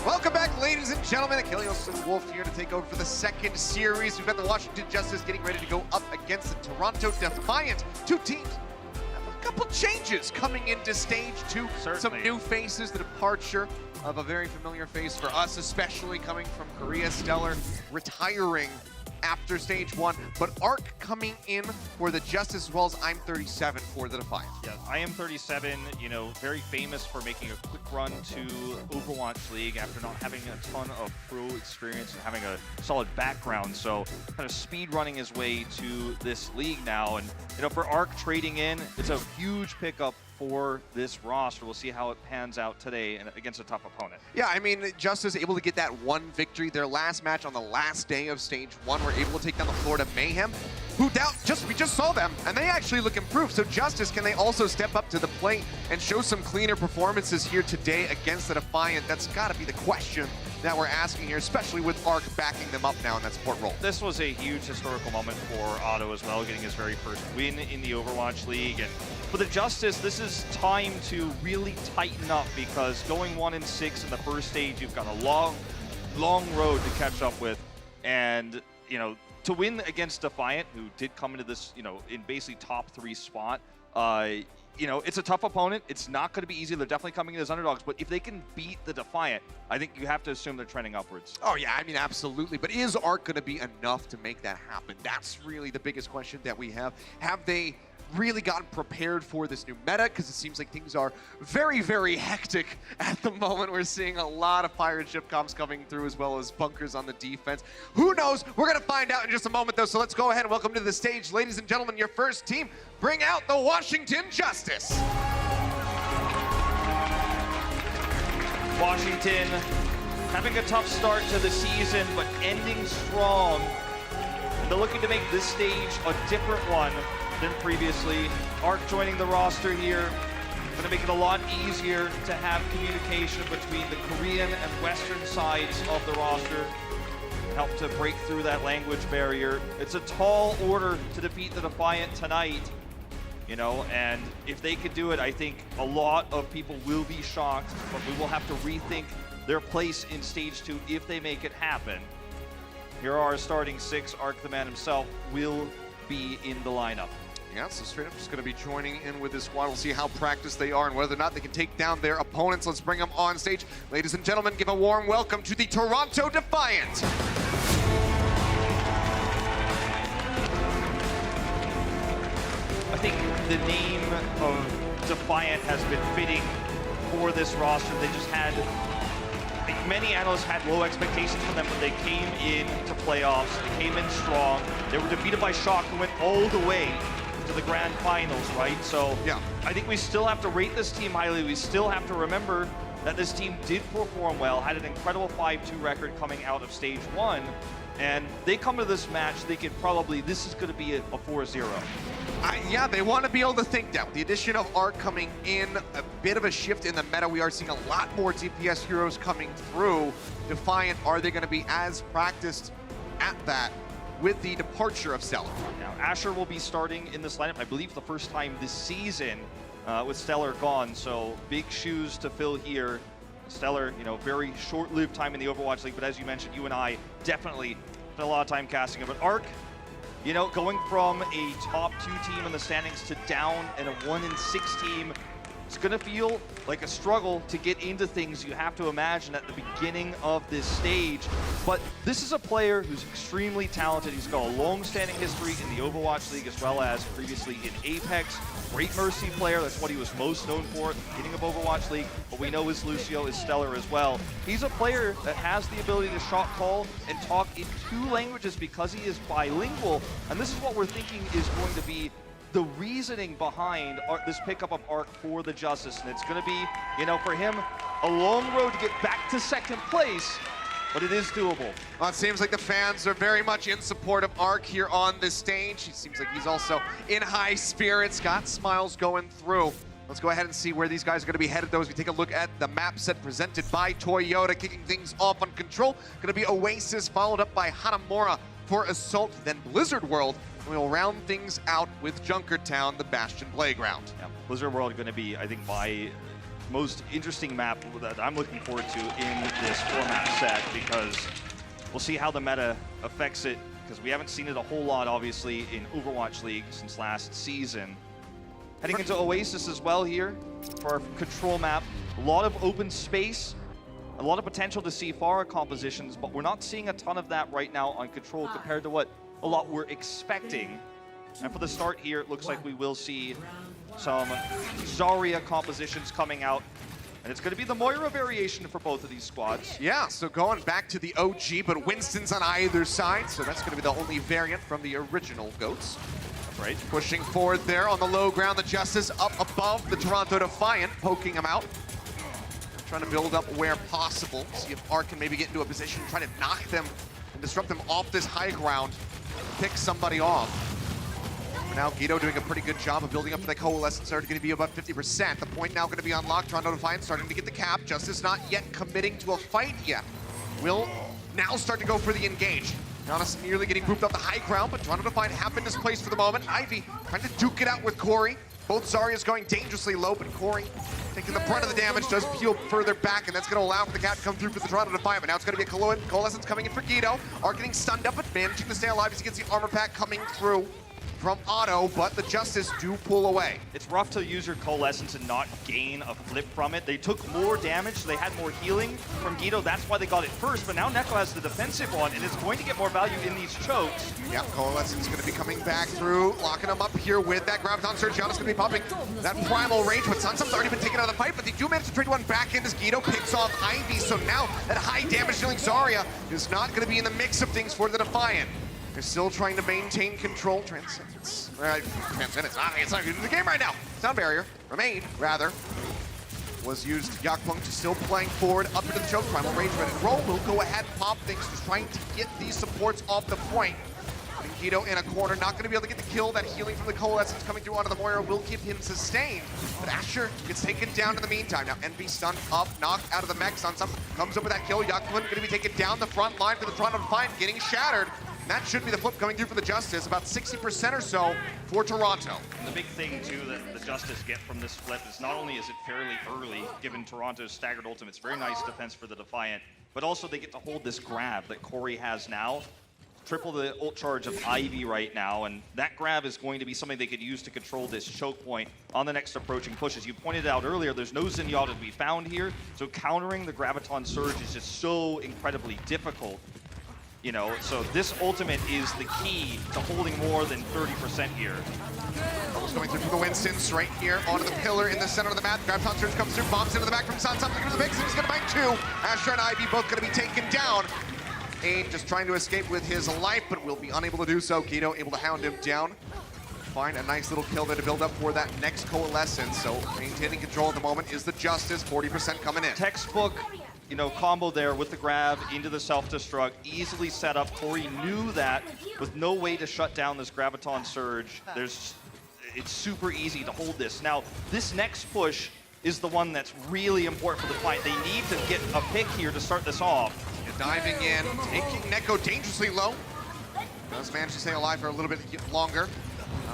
Welcome back, ladies and gentlemen. Achilles and Wolf here to take over for the second series. We've got the Washington Justice getting ready to go up against the Toronto Defiant. Two teams have a couple changes coming into stage two. Certainly. Some new faces, the departure of a very familiar face for us, especially coming from Korea. Stellar retiring after stage one, but Arc coming in for the Justice as well as I'm 37 for the Defiant. Yeah, I am 37, you know, very famous for making a quick run to Overwatch League after not having a ton of pro experience and having a solid background. So kind of speed running his way to this league now. And, you know, for Arc trading in, it's a huge pickup for this roster. We'll see how it pans out today and against a tough opponent. Yeah, I mean, Justice able to get that one victory. Their last match on the last day of stage one were able to take down the Florida Mayhem, who we just saw them, and they actually look improved. So Justice, can they also step up to the plate and show some cleaner performances here today against the Defiant? That's got to be the question that we're asking here, especially with Arc backing them up now in that support role. This was a huge historical moment for Otto as well, getting his very first win in the Overwatch League. And for the Justice, this is time to really tighten up, because going 1-6 in the first stage, you've got a long road to catch up with. And, you know, to win against Defiant, who did come into this, you know, in basically top 3 spot, you know, it's a tough opponent. It's not going to be easy. They're definitely coming in as underdogs. But if they can beat the Defiant, I think you have to assume they're trending upwards. Oh, yeah, I mean, absolutely. But is Arc going to be enough to make that happen? That's really the biggest question that we have. Have they really gotten prepared for this new meta? Because it seems like things are very, very hectic at the moment. We're seeing a lot of pirate ship comms coming through, as well as bunkers on the defense. Who knows? We're going to find out in just a moment, though. So let's go ahead and welcome to the stage, ladies and gentlemen, your first team. Bring out the Washington Justice. Washington having a tough start to the season, but ending strong. They're looking to make this stage a different one than previously. Arc joining the roster here, going to make it a lot easier to have communication between the Korean and Western sides of the roster. Help to break through that language barrier. It's a tall order to defeat the Defiant tonight, you know, and if they could do it, I think a lot of people will be shocked, but we will have to rethink their place in stage 2 if they make it happen. Here are our starting 6. Arc, the man himself, will be in the lineup. Yeah, so straight up just going to be joining in with this squad. We'll see how practiced they are and whether or not they can take down their opponents. Let's bring them on stage. Ladies and gentlemen, give a warm welcome to the Toronto Defiant. I think the name of Defiant has been fitting for this roster. They just had, many analysts had low expectations for them, but they came into playoffs. They came in strong. They were defeated by Shock, who went all the way to the grand finals, right? So yeah, I think we still have to rate this team highly. We still have to remember that this team did perform well, had an incredible 5-2 record coming out of stage 1. And they come to this match thinking probably this is going to be a 4-0. Yeah, they want to be able to think that. With the addition of Arc coming in, a bit of a shift in the meta. We are seeing a lot more DPS heroes coming through. Defiant, are they going to be as practiced at that with the departure of Stellar? Now, Asher will be starting in this lineup, I believe, the first time this season with Stellar gone. So big shoes to fill here. Stellar, you know, very short-lived time in the Overwatch League, but as you mentioned, you and I definitely spent a lot of time casting it. But Arc, you know, going from a top 2 team in the standings to down in a 1-6 team, it's going to feel like a struggle to get into things. You have to imagine at the beginning of this stage. But this is a player who's extremely talented. He's got a long-standing history in the Overwatch League as well as previously in Apex. Great Mercy player, that's what he was most known for at the beginning of Overwatch League, but we know his Lucio is stellar as well. He's a player that has the ability to shot call and talk in 2 languages because he is bilingual, and this is what we're thinking is going to be the reasoning behind this pickup of Arc for the Justice, and it's going to be, you know, for him, a long road to get back to 2nd place, but it is doable. Well, it seems like the fans are very much in support of Arc here on this stage. He seems like he's also in high spirits, got smiles going through. Let's go ahead and see where these guys are going to be headed, though, as we take a look at the map set presented by Toyota, kicking things off on Control. Going to be Oasis, followed up by Hanamura for Assault, then Blizzard World. And we'll round things out with Junkertown, the Bastion Playground. Yeah, Blizzard World going to be, I think, my most interesting map that I'm looking forward to in this 4-map set, because we'll see how the meta affects it, because we haven't seen it a whole lot, obviously, in Overwatch League since last season. Heading into Oasis as well here for our control map. A lot of open space, a lot of potential to see Pharah compositions, but we're not seeing a ton of that right now on control compared to what a lot we're expecting. And for the start here, it looks like we will see some Zarya compositions coming out. And it's going to be the Moira variation for both of these squads. Yeah, so going back to the OG, but Winston's on either side, so that's going to be the only variant from the original GOATs. Right. Pushing forward there on the low ground, the Justice up above the Toronto Defiant, poking him out. Trying to build up where possible. See if Ark can maybe get into a position, try to knock them and disrupt them off this high ground, pick somebody off. For now, Guido doing a pretty good job of building up the Coalescence. They're going to be about 50%. The point now going to be unlocked. Toronto Defiant starting to get the cap. Justice not yet committing to a fight yet. Will now start to go for the engage. Giannis nearly getting grouped up the high ground, but Toronto Defiant have been displaced for the moment. Ivy trying to duke it out with Corey. Both Zarya's going dangerously low, but Corey taking the brunt of the damage, does peel further back, and that's going to allow for the cap to come through for the Toronto Defiant. But now it's going to be a Coalescence coming in for Guido. Ark getting stunned up, but managing to stay alive as he gets the armor pack coming through from Otto, but the Justice do pull away. It's rough to use your Coalescence and not gain a flip from it. They took more damage, so they had more healing from Guido. That's why they got it first, but now Neko has the defensive one, and it's going to get more value in these chokes. Yep, Coalescence going to be coming back through, locking him up here with that Graviton Surge. Giannis going to be popping that primal range, but Sansum's already been taken out of the fight, but they do manage to trade one back in as Guido picks off Ivy, so now that high damage dealing Zarya is not going to be in the mix of things for the Defiant. They're still trying to maintain control. Transcendence. Transcendence. It's not in the game right now. Sound barrier. Remain, rather. Was used. Yakpunk just still playing forward up into the choke. Primal range ready to roll. Will go ahead and pop things. Just trying to get these supports off the point. Putting Guido in a corner. Not going to be able to get the kill. That healing from the Coalescence coming through onto the Moira will keep him sustained. But Asher gets taken down in the meantime. Now Envy stunned up. Knocked out of the mech. Sansum comes up with that kill. Yakpunk going to be taken down the front line for the Toronto Defiant. Getting shattered. And that should be the flip coming through for the Justice, about 60% or so for Toronto. And the big thing, too, that the Justice get from this flip is not only is it fairly early, given Toronto's staggered ultimates, very nice defense for the Defiant, but also they get to hold this grab that Corey has now. Triple the ult charge of Ivy right now, and that grab is going to be something they could use to control this choke point on the next approaching push. As you pointed out earlier, there's no Zenyatta to be found here, so countering the Graviton Surge is just so incredibly difficult. You know, so this ultimate is the key to holding more than 30% here. Bubbles going through for the Winstons right here onto the pillar in the center of the map. Graviton Surge comes through, bombs into the back from Sansum. Looking for the Vixen, he's going to bang two. Asher and Ivy both going to be taken down. Aid just trying to escape with his life, but will be unable to do so. Guido able to hound him down. Find a nice little kill there to build up for that next Coalescence. So maintaining control at the moment is the Justice, 40% coming in. Textbook, you know, combo there with the grab into the self-destruct, easily set up. Corey knew that with no way to shut down this Graviton Surge. It's super easy to hold this. Now, this next push is the one that's really important for the fight. They need to get a pick here to start this off. Diving in, taking Neko dangerously low. Does manage to stay alive for a little bit longer.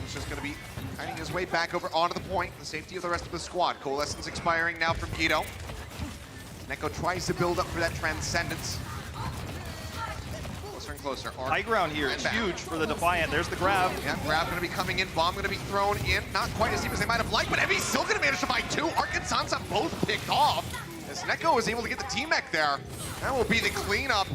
He's just going to be hiding his way back over onto the point. The safety of the rest of the squad. Coalescence expiring now from Guido. Neko tries to build up for that Transcendence. Closer and closer. High ground here is huge for the Defiant. There's the grab. Yeah, grab going to be coming in. Bomb going to be thrown in. Not quite as deep as they might have liked, but Evi's still going to manage to find two. Ark and Sansa both picked off. As Neko was able to get the T-Mech there. That will be the cleanup.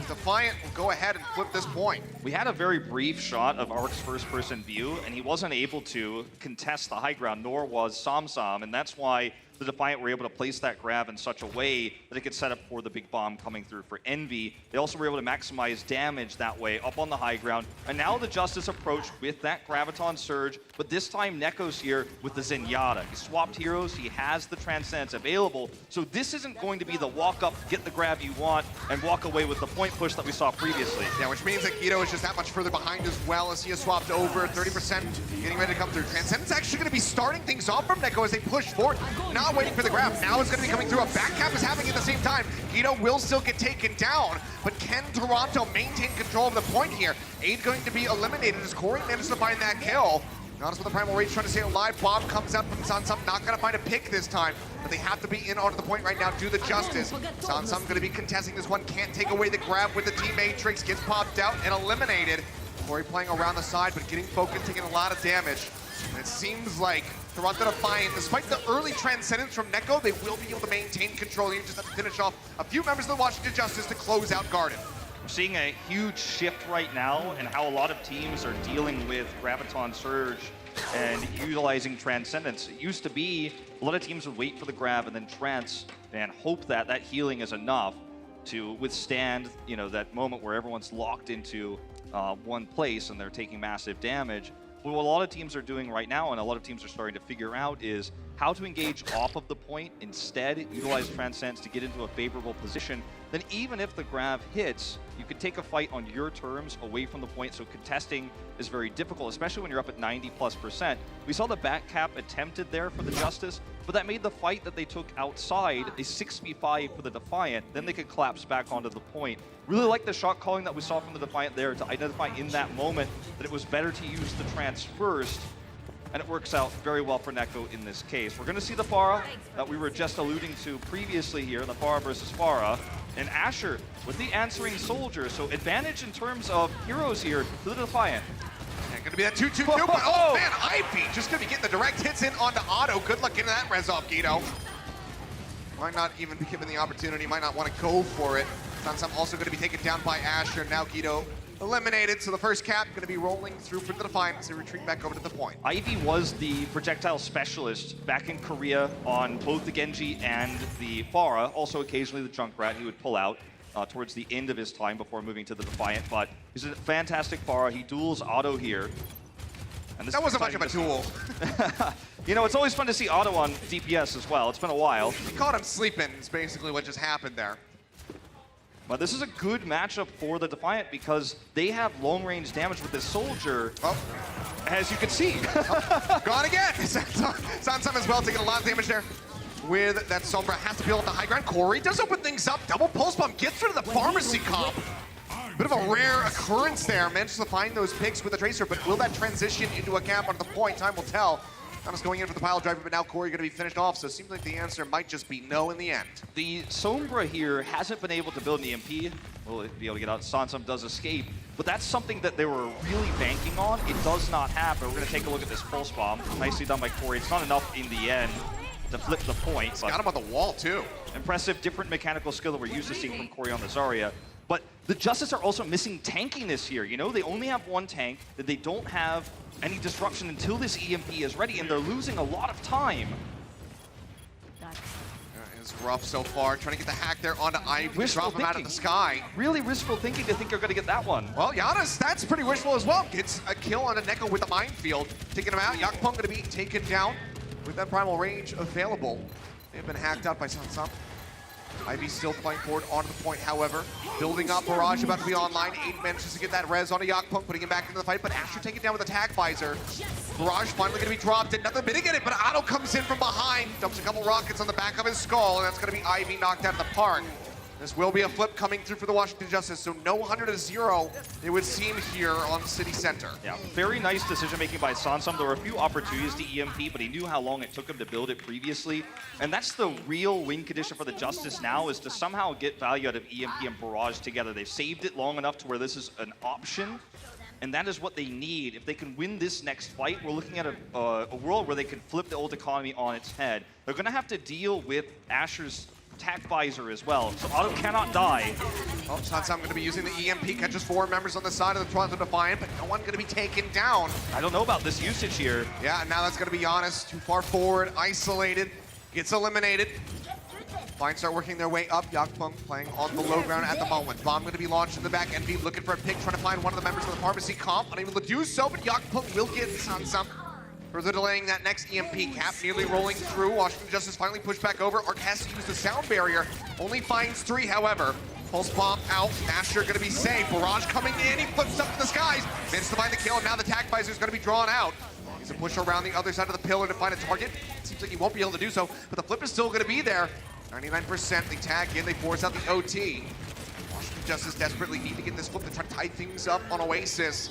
Defiant will go ahead and flip this point. We had a very brief shot of Ark's first-person view, and he wasn't able to contest the high ground, nor was Samsam, and that's why the Defiant were able to place that grab in such a way that it could set up for the big bomb coming through for Envy. They also were able to maximize damage that way up on the high ground. And now the Justice approach with that Graviton Surge, but this time Neko's here with the Zenyatta. He swapped heroes, he has the Transcendence available, so this isn't going to be the walk up, get the grab you want, and walk away with the point push that we saw previously. Yeah, which means that Guido is just that much further behind as well as he has swapped over, 30% getting ready to come through. Transcendence actually going to be starting things off from Neko as they push forward, not waiting for the grab. Now it's going to be coming through. A back cap is happening at the same time. Guido will still get taken down, but can Toronto maintain control of the point here? Aid going to be eliminated as Corey manages to find that kill. Notice with the Primal Rage trying to stay alive. Bob comes out from Sansum, not gonna find a pick this time, but they have to be in onto the point right now, do the justice. Sansum gonna be contesting this one, can't take away the grab with the T-Matrix, gets popped out and eliminated. Corey playing around the side, but getting focused, taking a lot of damage. And it seems like Toronto Defiant, despite the early transcendence from Neko, they will be able to maintain control here, just have to finish off a few members of the Washington Justice to close out Garden. We're seeing a huge shift right now in how a lot of teams are dealing with Graviton Surge and utilizing Transcendence. It used to be a lot of teams would wait for the grab and then trance and hope that that healing is enough to withstand, you know, that moment where everyone's locked into one place and they're taking massive damage. But what a lot of teams are doing right now, and a lot of teams are starting to figure out, is how to engage off of the point, instead utilize Transcendence to get into a favorable position. Then even if the grab hits, you could take a fight on your terms away from the point, so contesting is very difficult, especially when you're up at 90+%. We saw the back cap attempted there for the Justice, but that made the fight that they took outside a 6v5 for the Defiant. Then they could collapse back onto the point. Really like the shot calling that we saw from the Defiant there to identify in that moment that it was better to use the trance first, and it works out very well for Neko in this case. We're going to see the Pharah that we were just alluding to previously here, the Pharah versus Pharah, and Asher with the answering soldier. So advantage in terms of heroes here to the Defiant. And gonna be that 2-2-2, but oh man, Ivy just gonna be getting the direct hits in onto Otto. Good luck getting that res off, Guido. Might not even be given the opportunity, might not want to go for it. Sansum also gonna be taken down by Asher. Now Guido eliminated, so the first cap gonna be rolling through for the Defiant as they retreat back over to the point. Ivy was the projectile specialist back in Korea on both the Genji and the Pharah, also occasionally the Junkrat he would pull out towards the end of his time before moving to the Defiant, but he's a fantastic Pharah. He duels Otto here. And this that wasn't much of a duel. You know, it's always fun to see Otto on DPS as well. It's been a while. He caught him sleeping is basically what just happened there. But this is a good matchup for the Defiant because they have long-range damage with this soldier, as you can see. Gone again! Sansum as well, taking a lot of damage there. With that Sombra, has to build up the high ground. Corey does open things up, double pulse bomb, gets rid of the pharmacy comp. Bit of a rare occurrence there, manages to find those picks with the Tracer, but will that transition into a cap on the point? Time will tell. Not going in for the pile driver, but now Corey going to be finished off, so it seems like the answer might just be no in the end. The Sombra here hasn't been able to build an EMP. Will be able to get out. Sansum does escape, but that's something that they were really banking on. It does not happen. We're going to take a look at this pulse bomb. Nicely done by Corey. It's not enough in the end to flip the point. He's got him on the wall, too. Impressive, different mechanical skill that we're used to seeing from Corey on the Zarya. But the Justice are also missing tankiness here. You know, they only have one tank, that they don't have any disruption until this EMP is ready, and they're losing a lot of time. It's rough so far, trying to get the hack there onto Ivy, drop him out of the sky. Really wishful thinking to think you're going to get that one. Well, Giannis, that's pretty wishful as well. Gets a kill on a Neko with the minefield, taking him out. Yakpong going to be taken down with that primal range available. They've been hacked out by Sansum. Ivy still playing forward onto the point, however. Building up, Barrage about to be online. 8 manages to get that res onto Yakpunk, putting him back into the fight, but Asher taken down with a tag visor. Barrage finally going to be dropped in, nothing mitigated it, but Otto comes in from behind, dumps a couple rockets on the back of his skull, and that's going to be Ivy knocked out of the park. This will be a flip coming through for the Washington Justice, so no 100-0, it would seem, here on City Center. Yeah, very nice decision-making by Sansum. There were a few opportunities to EMP, but he knew how long it took him to build it previously. And that's the real win condition for the Justice now, is to somehow get value out of EMP and Barrage together. They've saved it long enough to where this is an option, and that is what they need. If they can win this next fight, we're looking at a world where they can flip the old economy on its head. They're going to have to deal with Asher's attack visor as well, so Otto cannot die. Oh, Sansum going to be using the EMP, catches 4 members on the side of the Toronto Defiant, but no one going to be taken down. I don't know about this usage here. Yeah, and now that's going to be Giannis, too far forward, isolated, gets eliminated. Defiant start working their way up. Yakpung playing on the low ground at the moment. Bomb going to be launched in the back. Envy looking for a pick, trying to find one of the members of the pharmacy comp. Unable to do so, but Yakpung will get Sansum. Further delaying that next EMP. Cap nearly rolling through. Washington Justice finally pushed back over. Arc has to use the sound barrier. Only finds 3, however. Pulse bomb out. Asher going to be safe. Barrage coming in. He flips up in the skies. Manages to find the kill, and now the attack visor is going to be drawn out. He's a push around the other side of the pillar to find a target. Seems like he won't be able to do so, but the flip is still going to be there. 99%. They tag in. They force out the OT. Washington Justice desperately need to get this flip to try to tie things up on Oasis.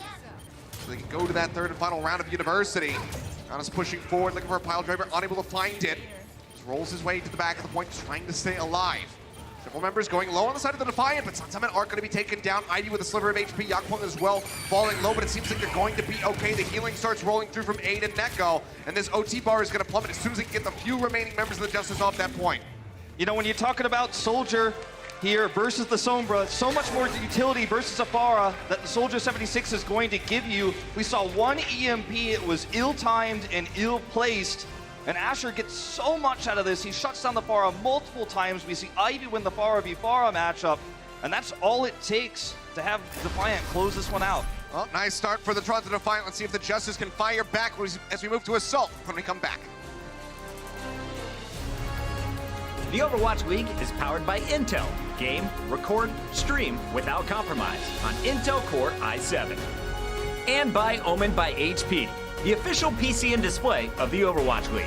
so they can go to that third and final round of University. Giannis pushing forward, looking for a pile driver, unable to find it. Just rolls his way to the back of the point, trying to stay alive. Several members going low on the side of the Defiant, but Sunsum are going to be taken down. Ivy with a sliver of HP, Yakpong as well, falling low, but it seems like they're going to be okay. The healing starts rolling through from Aid and Neko, and this OT bar is going to plummet as soon as they can get the few remaining members of the Justice off that point. You know, when you're talking about Soldier here versus the Sombra, so much more utility versus Afara that the Soldier 76 is going to give you. We saw one EMP, it was ill-timed and ill-placed, and Asher gets so much out of this. He shuts down the Pharah multiple times. We see Ivy win the Pharah v Pharah matchup, and that's all it takes to have Defiant close this one out. Well, nice start for the Toronto Defiant. Let's see if the Justice can fire back as we move to Assault when we come back. The Overwatch League is powered by Intel. Game, record, stream without compromise on Intel Core i7. And by Omen by HP, the official PC and display of the Overwatch League.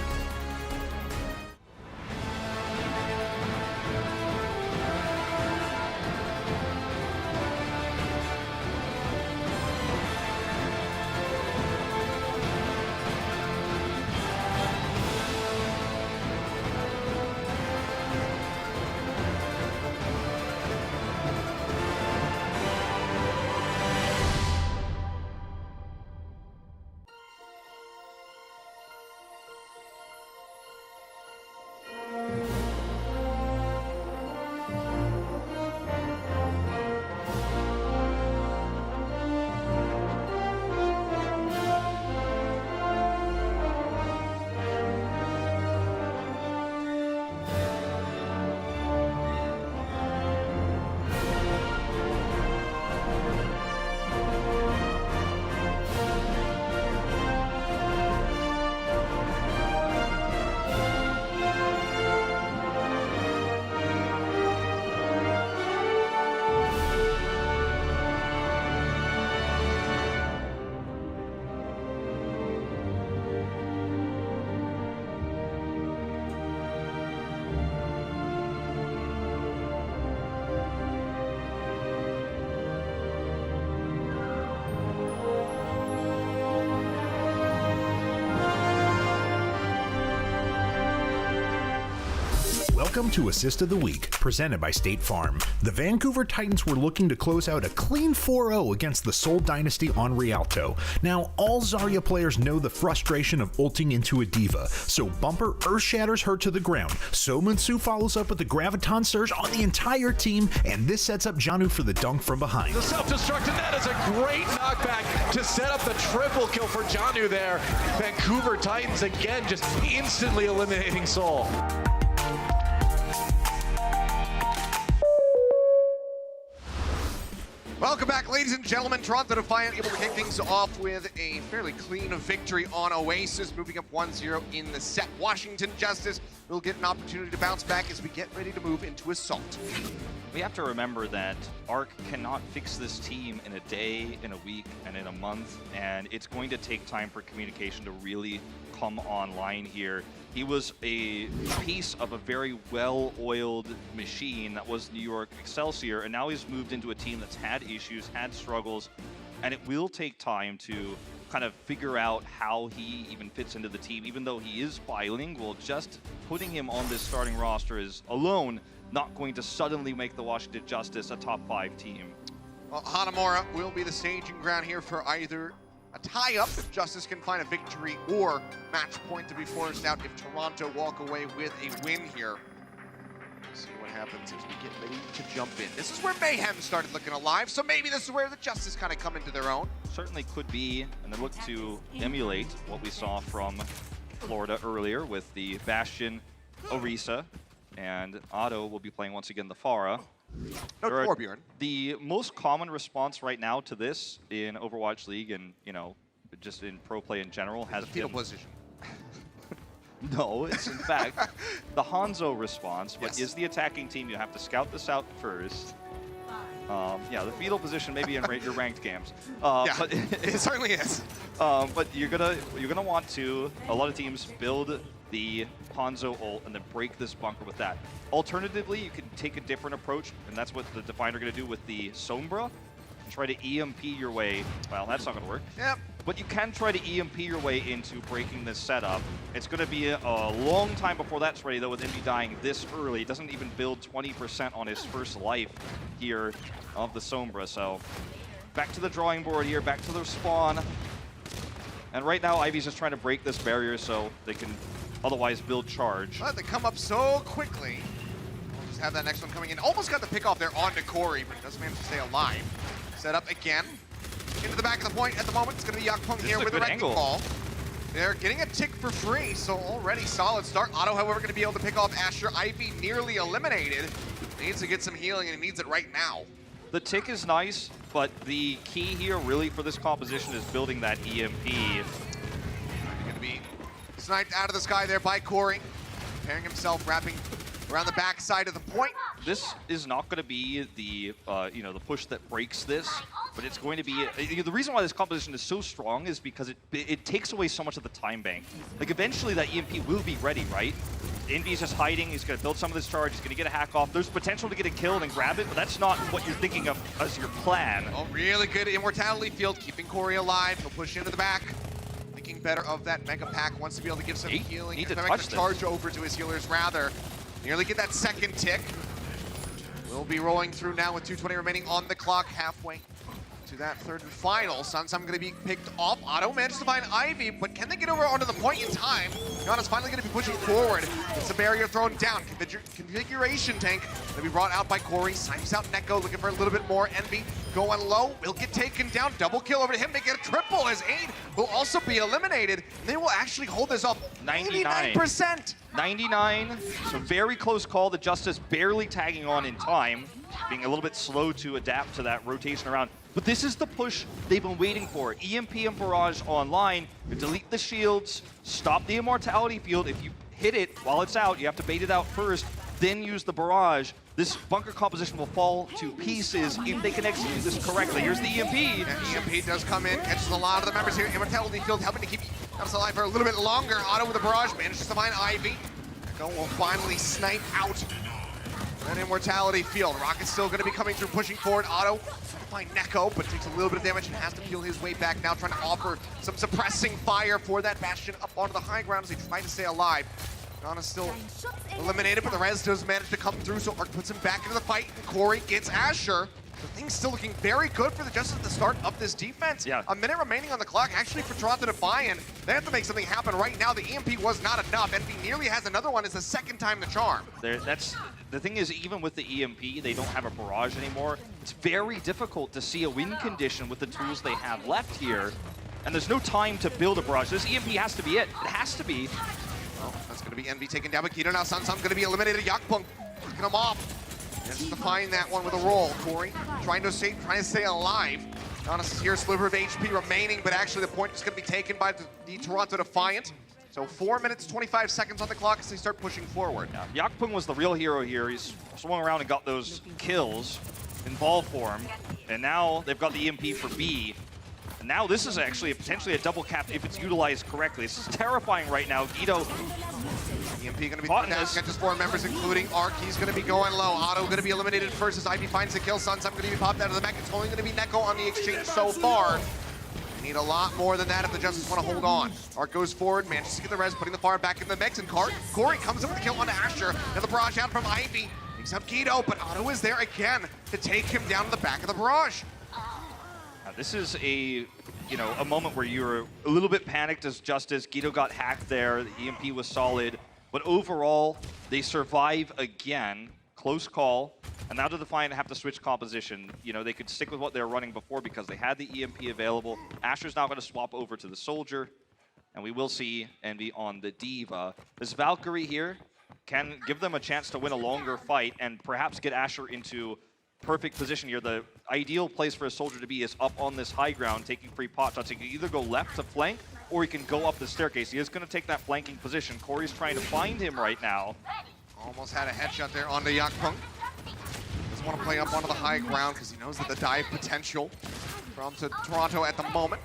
Welcome to Assist of the Week, presented by State Farm. The Vancouver Titans were looking to close out a clean 4-0 against the Seoul Dynasty on Rialto. Now, all Zarya players know the frustration of ulting into a diva, so Bumper earth shatters her to the ground. Somunsu follows up with the Graviton Surge on the entire team, and this sets up Janu for the dunk from behind. The self-destruct, and that is a great knockback to set up the triple kill for Janu there. Vancouver Titans again just instantly eliminating Seoul. Welcome back, ladies and gentlemen. Toronto Defiant able to kick things off with a fairly clean victory on Oasis, moving up 1-0 in the set. Washington Justice will get an opportunity to bounce back as we get ready to move into Assault. We have to remember that ARC cannot fix this team in a day, in a week, and in a month, and it's going to take time for communication to really come online here. He was a piece of a very well-oiled machine that was New York Excelsior, and now he's moved into a team that's had issues, had struggles, and it will take time to kind of figure out how he even fits into the team. Even though he is bilingual, just putting him on this starting roster is alone not going to suddenly make the Washington Justice a top 5 team. Well, Hanamura will be the staging ground here for either a tie-up if Justice can find a victory, or match point to be forced out if Toronto walk away with a win here. See what happens as we get ready to jump in. This is where Mayhem started looking alive, so maybe this is where the Justice kind of come into their own. Certainly could be, and they look to emulate what we saw from Florida earlier with the Bastion, Orisa, and Otto will be playing once again the Pharah. No Torbjorn. The most common response right now to this in Overwatch League and, you know, just in pro play in general has Fetal been... position. No, it's in fact the Hanzo response, but Yes. is the attacking team. You have to scout this out first. Yeah, the fetal position maybe in your ranked games. Yeah, but it certainly is. but you're gonna want to, a lot of teams build the Hanzo ult and then break this bunker with that. Alternatively, you can take a different approach, and that's what the Defiant are gonna do with the Sombra, and try to EMP your way. Well, that's not gonna work. Yep, but you can try to EMP your way into breaking this setup. It's going to be a long time before that's ready, though, with Envy dying this early. It doesn't even build 20% on his first life here of the Sombra. So back to the drawing board here, back to their spawn. And right now, Ivy's just trying to break this barrier so they can otherwise build charge. But they come up so quickly. We'll just have that next one coming in. Almost got the pick off there onto Corey, but does manage to stay alive. Set up again. Into the back of the point at the moment. It's going to be Yakpung here with a wrecking ball. They're getting a tick for free, so already solid start. Otto, however, going to be able to pick off Asher. Ivy nearly eliminated. Needs to get some healing, and he needs it right now. The tick is nice, but the key here really for this composition is building that EMP. Going to be sniped out of the sky there by Corey. Preparing himself, wrapping around the back side of the point. This is not going to be the the push that breaks this, but it's going to be the reason why this composition is so strong is because it takes away so much of the time bank. Like eventually that EMP will be ready, right? Envy's just hiding. He's going to build some of this charge. He's going to get a hack off. There's potential to get a kill and grab it, but that's not what you're thinking of as your plan. Oh, really good immortality field, keeping Corey alive. He'll push into the back. Thinking better of that mega pack. Wants to be able to give some healing. Need to make the charge over to his healers rather. Nearly get that second tick. We'll be rolling through now with 2:20 remaining on the clock, halfway to that third and final. Sunsum going to be picked off. Otto manages to find Ivy, but can they get over onto the point in time? Gianna's finally going to be pushing forward. It's a barrier thrown down. Configuration tank going to be brought out by Corey. Snipes out Neko, looking for a little bit more. Envy going low, will get taken down. Double kill over to him. They get a triple as Aid will also be eliminated. And they will actually hold this up 99%. 99, so very close call. The Justice barely tagging on in time, being a little bit slow to adapt to that rotation around. But this is the push they've been waiting for. EMP and Barrage online, you delete the shields, stop the immortality field. If you hit it while it's out, you have to bait it out first, then use the Barrage. This bunker composition will fall to pieces if they can execute this correctly. Here's the EMP. And EMP does come in, catches a lot of the members here. Immortality field helping to keep us alive for a little bit longer. Otto with the Barrage manages to find Ivy. Neko will finally snipe out an immortality field. Rocket's still going to be coming through, pushing forward. Otto find Neko, but takes a little bit of damage and has to peel his way back now, trying to offer some suppressing fire for that Bastion up onto the high ground as they try to stay alive. Gianna's still eliminated, but the res does manage to come through, so Arc puts him back into the fight, and Corey gets Asher. The thing's still looking very good for the Justice at the start of this defense. Yeah. A minute remaining on the clock, actually, for Toronto Defiant. They have to make something happen right now. The EMP was not enough. Envy nearly has another one. It's the second time the charm. The thing is, even with the EMP, they don't have a Barrage anymore. It's very difficult to see a win condition with the tools they have left here. And there's no time to build a Barrage. This EMP has to be it. It has to be. Well, that's going to be Envy taken down by Keto. Now Sunsum going to be eliminated. Yakpung picking him off. Manages to find that one with a roll. Corey trying to stay alive. Giannis is here, sliver of HP remaining, but actually the point is going to be taken by the Toronto Defiant. So 4 minutes, 25 seconds on the clock as they start pushing forward. Yeah, Yakpung was the real hero here. He's swung around and got those kills in ball form. And now they've got the EMP for B. And now this is actually potentially a double cap if it's utilized correctly. This is terrifying right now. Guido. EMP going to be down, catches 4 members, including Arc. He's going to be going low. Otto going to be eliminated first as Ivy finds the kill. Sunsum going to be popped out of the back. It's only going to be Neko on the exchange so far. They need a lot more than that if the Justice want to hold on. Arc goes forward, manages to get the res, putting the fire back in the mix. And Corey comes up with a kill on Asher. And the Barrage out from Ivy. Picks up Guido, but Otto is there again to take him down to the back of the Barrage. This is a moment where you're a little bit panicked as Justice. Guido got hacked there. The EMP was solid. But overall, they survive again. Close call. And now the Defiant have to switch composition. They could stick with what they were running before because they had the EMP available. Asher's now going to swap over to the Soldier. And we will see Envy on the Diva. This Valkyrie here can give them a chance to win a longer fight and perhaps get Asher into perfect position here. The ideal place for a Soldier to be is up on this high ground, taking free pot shots. He can either go left to flank, or he can go up the staircase. He is going to take that flanking position. Corey's trying to find him right now. Almost had a headshot there onto Yakpung. Doesn't want to play up onto the high ground because he knows that the dive potential from Toronto at the moment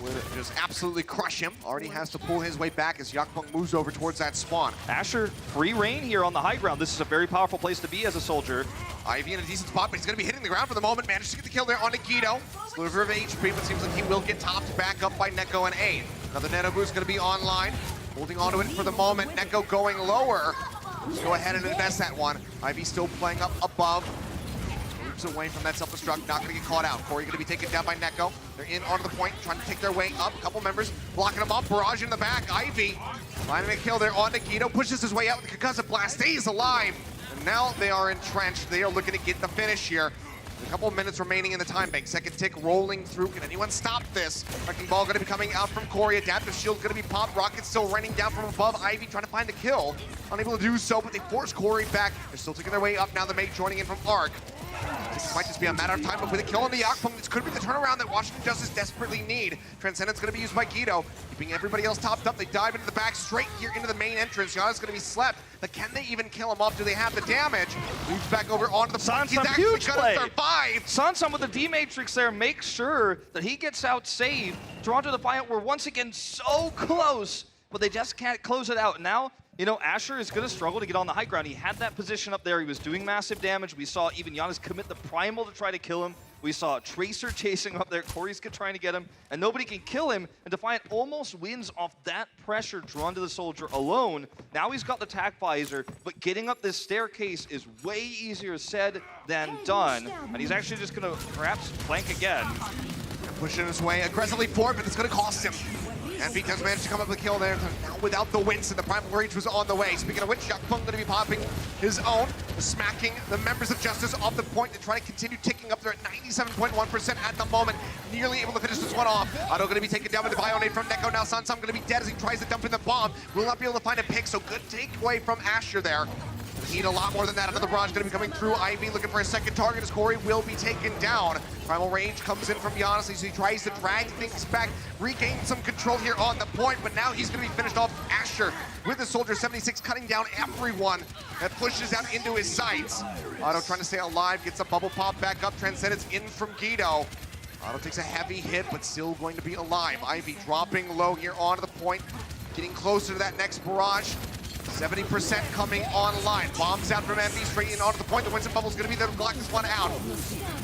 would just absolutely crush him. Already has to pull his way back as Yakpung moves over towards that spawn. Asher, free reign here on the high ground. This is a very powerful place to be as a Soldier. Ivy in a decent spot, but he's going to be hitting the ground for the moment. Managed to get the kill there on Guido. Sliver of HP, but seems like he will get topped back up by Neko and 8. Another Nano boost going to be online. Holding onto it for the moment. Neko going lower. Let's go ahead and invest that one. Ivy still playing up above. Moves away from that self-destruct, not gonna get caught out. Corey gonna be taken down by Neko. They're in onto the point, trying to take their way up. A couple members blocking them up. Barrage in the back. Ivy finding a kill there on Guido. Pushes his way out with the concussive blast. Stays alive. And now they are entrenched. They are looking to get the finish here. A couple of minutes remaining in the time bank. Second tick rolling through. Can anyone stop this? Wrecking ball going to be coming out from Corey. Adaptive shield going to be popped. Rocket still raining down from above. Ivy trying to find a kill. Unable to do so, but they force Corey back. They're still taking their way up now. The mate joining in from Arc. This might just be a matter of time, but with a kill on the Yakpung, this could be the turnaround that Washington Justice desperately need. Transcendence going to be used by Guido, keeping everybody else topped up. They dive into the back, straight here into the main entrance. Yana's going to be slept, but can they even kill him off? Do they have the damage? Moves back over onto the front. He's actually going to survive. Sansan with the D-Matrix there makes sure that he gets out saved. Toronto Defiant were once again so close, but they just can't close it out. Now, you know, Asher is going to struggle to get on the high ground. He had that position up there. He was doing massive damage. We saw even Giannis commit the primal to try to kill him. We saw Tracer chasing up there. Corey's trying to get him, and nobody can kill him. And Defiant almost wins off that pressure drawn to the soldier alone. Now he's got the tac visor, but getting up this staircase is way easier said than done. And he's actually just going to perhaps flank again. Pushing his way aggressively forward, but it's going to cost him. And he does manage to come up with a kill there without the Winston. The Primal Rage was on the way. Speaking of which, Yakpung going to be popping his own, smacking the members of Justice off the point to try to continue ticking up there at 97.1% at the moment. Nearly able to finish this one off. Otto going to be taken down with the Bionade from Neko. Now Sansam going to be dead as he tries to dump in the bomb. Will not be able to find a pick, so good takeaway from Asher there. Need a lot more than that. Another barrage going to be coming through. Ivy looking for a second target as Corey will be taken down. Primal Rage comes in from Giannis as he tries to drag things back, regain some control here on the point, but now he's going to be finished off. Asher with the Soldier 76 cutting down everyone that pushes out into his sights. Otto trying to stay alive, gets a bubble pop back up. Transcendence in from Guido. Otto takes a heavy hit, but still going to be alive. Ivy dropping low here onto the point, getting closer to that next barrage. 70% coming online. Bombs out from MB straight in onto the point. The Winston Bubble's going to be there to block this one out.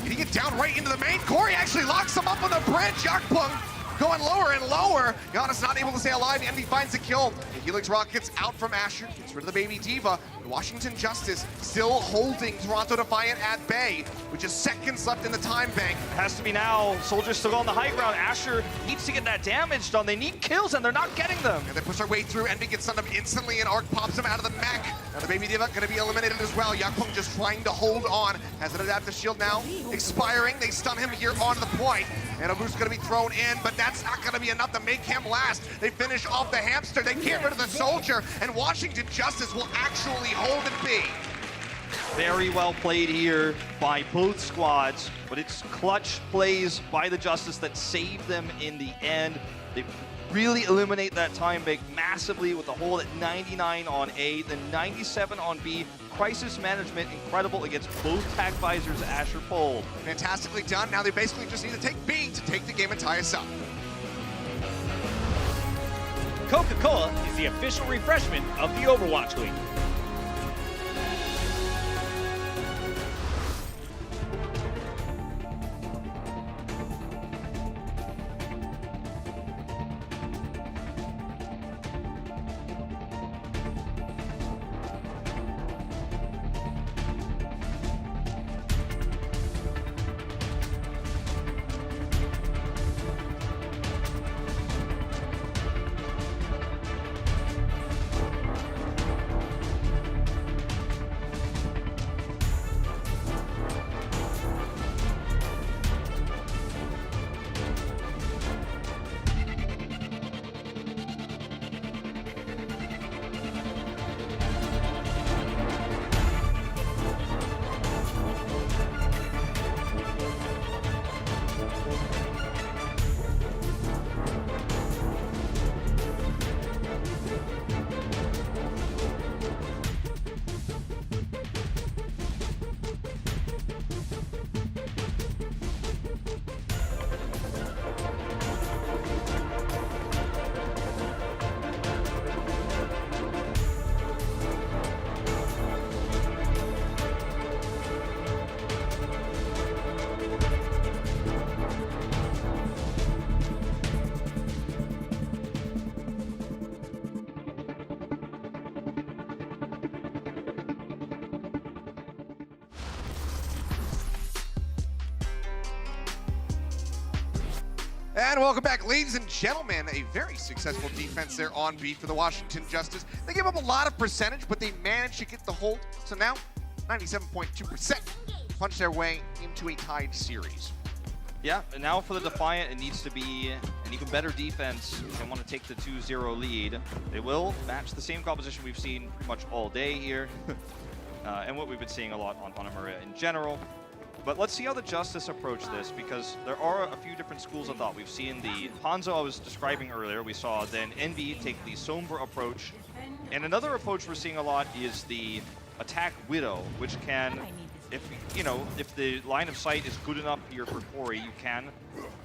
Did he get down right into the main? Corey actually locks him up on the bridge. Yakpung going lower and lower. Giannis not able to stay alive. MB finds the kill. The Helix Rockets out from Asher. Gets rid of the Baby Diva. Washington Justice still holding Toronto Defiant at bay with just seconds left in the time bank. Has to be now. Soldiers still on the high ground. Asher needs to get that damage done. They need kills, and they're not getting them. And they push their way through. Envy gets stunned up instantly, and Arc pops him out of the mech. Now the Baby Diva going to be eliminated as well. Yakpung just trying to hold on. Has an adaptive shield now expiring. They stun him here on the point. And a boost going to be thrown in, but that's not going to be enough to make him last. They finish off the hamster. They get rid of the soldier, and Washington Justice will actually hold it be. Very well played here by both squads, but it's clutch plays by the Justice that saved them in the end. They really eliminate that time bank massively with a hold at 99 on A, then 97 on B. Crisis management incredible against both tac visors Asher pulled. Fantastically done. Now they basically just need to take B to take the game and tie us up. Coca-Cola is the official refreshment of the Overwatch League. And welcome back, ladies and gentlemen. A very successful defense there on beat for the Washington Justice. They give up a lot of percentage, but they managed to get the hold. So now, 97.2%. Punch their way into a tied series. Yeah, and now for the Defiant, it needs to be an even better defense if they want to take the 2-0 lead. They will match the same composition we've seen pretty much all day here, and what we've been seeing a lot on Hanamura in general. But let's see how the Justice approach this, because there are a few different schools of thought. We've seen the Hanzo I was describing earlier. We saw then NB take the Sombra approach. And another approach we're seeing a lot is the Attack Widow, which can, if the line of sight is good enough here for Corey, you can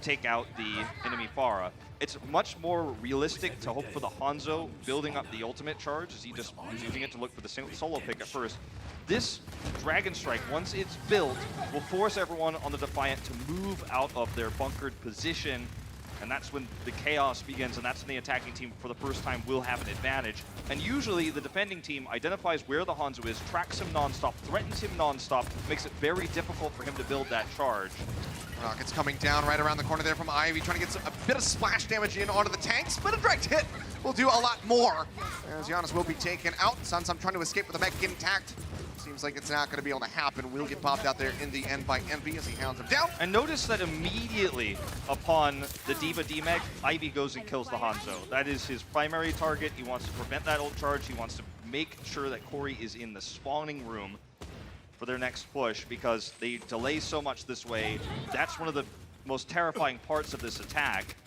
take out the enemy Pharah. It's much more realistic to hope for the Hanzo building up the ultimate charge, as he just is using it to look for the solo pick at first. This Dragon Strike, once it's built, will force everyone on the Defiant to move out of their bunkered position, and that's when the chaos begins, and that's when the attacking team, for the first time, will have an advantage. And usually, the defending team identifies where the Hanzo is, tracks him non-stop, threatens him non-stop, makes it very difficult for him to build that charge. Rockets coming down right around the corner there from Ivy, trying to get a bit of splash damage in onto the tanks, but a direct hit will do a lot more. As Giannis will be taken out. Sunsum trying to escape with the mech intact. Seems like it's not going to be able to happen. Will get popped out there in the end by Envy as he hounds him down. And notice that immediately upon the D.Va D-Meg, Ivy goes and kills the Hanzo. That is his primary target. He wants to prevent that ult charge. He wants to make sure that Corey is in the spawning room for their next push, because they delay so much this way. That's one of the most terrifying parts of this attack.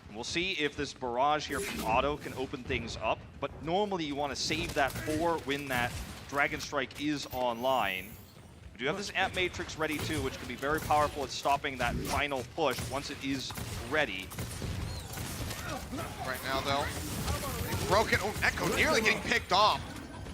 And we'll see if this barrage here from Otto can open things up, but normally you want to save that for when that Dragon Strike is online. We do have this Amp Matrix ready too, which can be very powerful at stopping that final push once it is ready. Right now though, they've broken. Oh, Echo nearly getting picked off.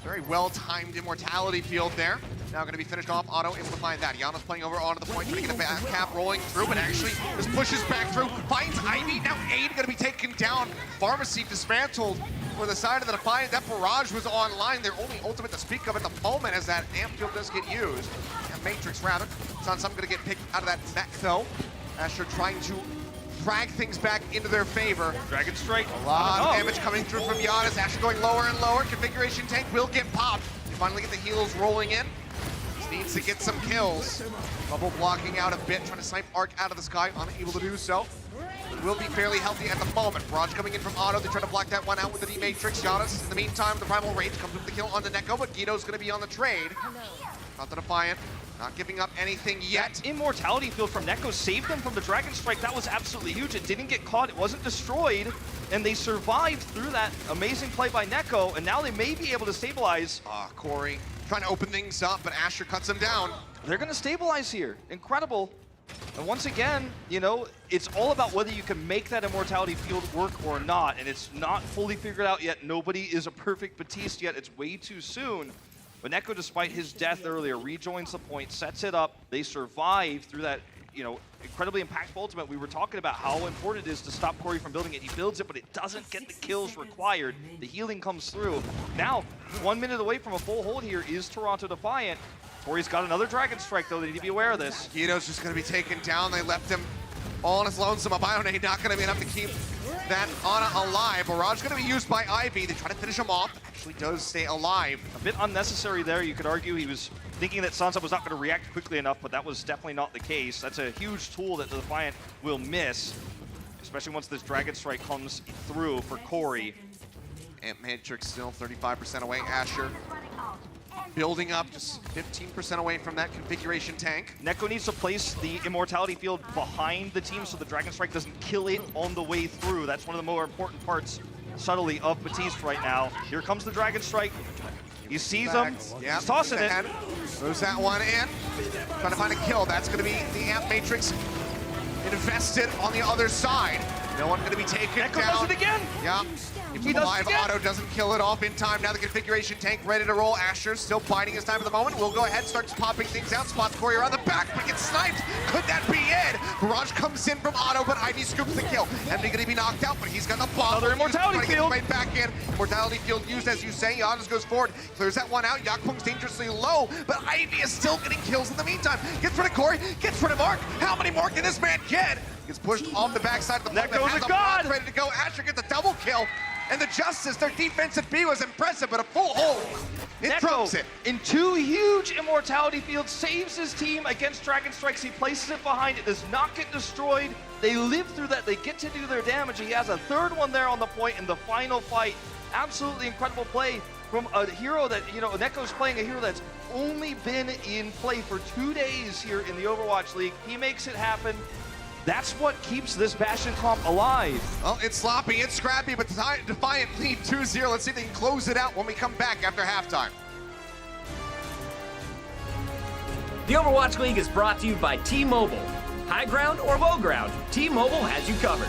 Very well-timed immortality field there. Now going to be finished off. Otto able to find that. Giannis playing over onto the point, trying to get a back cap rolling through, but actually just pushes back through. Finds Ivy. Now Aid going to be taken down. Pharmacy dismantled for the side of the Defiant. That barrage was online. Their only ultimate to speak of at the moment as that amp field does get used. And Matrix rather. Sunsum going to get picked out of that mech though. Asher trying to drag things back into their favor. Dragon Strike. A lot of damage coming through from Giannis. Asher going lower and lower. Configuration tank will get popped. You finally get the heals rolling in. Just needs to get some kills. Bubble blocking out a bit, trying to snipe Arc out of the sky. Unable to do so. Will be fairly healthy at the moment. Barrage coming in from Otto. They're trying to block that one out with the D-Matrix. Giannis, in the meantime, the Primal Rage comes with the kill on the Neko, but Guido's going to be on the trade. Not the Defiant. Not giving up anything yet. That immortality field from Neko saved them from the Dragon Strike. That was absolutely huge. It didn't get caught. It wasn't destroyed. And they survived through that amazing play by Neko. And now they may be able to stabilize. Corey trying to open things up, but Asher cuts him down. They're going to stabilize here. Incredible. And once again, you know, it's all about whether you can make that immortality field work or not. And it's not fully figured out yet. Nobody is a perfect Batiste yet. It's way too soon. But Neko, despite his death earlier, rejoins the point, sets it up. They survive through that, you know, incredibly impactful ultimate. We were talking about how important it is to stop Corey from building it. He builds it, but it doesn't get the kills required. The healing comes through. Now, 1 minute away from a full hold here is Toronto Defiant. Corey's got another Dragon Strike, though. They need to be aware of this. Guido's just going to be taken down. They left him all on his lonesome. A Bionade not going to be enough to keep that Ana alive. Barrage going to be used by Ivy. They try to finish him off. Actually does stay alive. A bit unnecessary there. You could argue he was thinking that Sansa was not going to react quickly enough, but that was definitely not the case. That's a huge tool that the Defiant will miss, especially once this Dragon Strike comes through for Corey. And Matrix still 35% away. Asher building up, just 15% away from that configuration tank. Neko needs to place the immortality field behind the team so the Dragon Strike doesn't kill it on the way through. That's one of the more important parts, subtly, of Batiste right now. Here comes the Dragon Strike. He sees him. Yep. He's tossing it. Moves that one in. Trying to find a kill. That's going to be the Amp Matrix invested on the other side. No one going to be taken Neko down. does it again. Yep. Keeps He him does alive. again. Auto doesn't kill it off in time. Now the configuration tank ready to roll. Asher still biding his time at the moment. We'll go ahead, starts popping things out. Spots Corey around the back, but gets sniped. Could that be it? Barrage comes in from Auto, but Ivy scoops the kill. Envy gonna be knocked out, but he's got the bomb. Another Immortality Field. Right back in. Immortality Field used, as you say. Giannis goes forward, clears that one out. Yakpung's dangerously low, but Ivy is still getting kills in the meantime. Gets rid of Corey, gets rid of Mark. How many more can this man get? Gets pushed off the backside of the That point, goes has a a god. bomb ready to go. Asher gets a double kill. And the Justice, their defensive B was impressive, but a full hold. It trumps it. in 2 huge Immortality Fields, saves his team against Dragon Strikes. He places it behind. It does not get destroyed. They live through that. They get to do their damage. He has a third one there on the point in the final fight. Absolutely incredible play from a hero that, you know, Neko's playing a hero that's only been in play for 2 days here in the Overwatch League. He makes it happen. That's what keeps this Bastion comp alive. Well, it's sloppy, it's scrappy, but Defiant lead 2-0. Let's see if they can close it out when we come back after halftime. The Overwatch League is brought to you by T-Mobile. High ground or low ground, T-Mobile has you covered.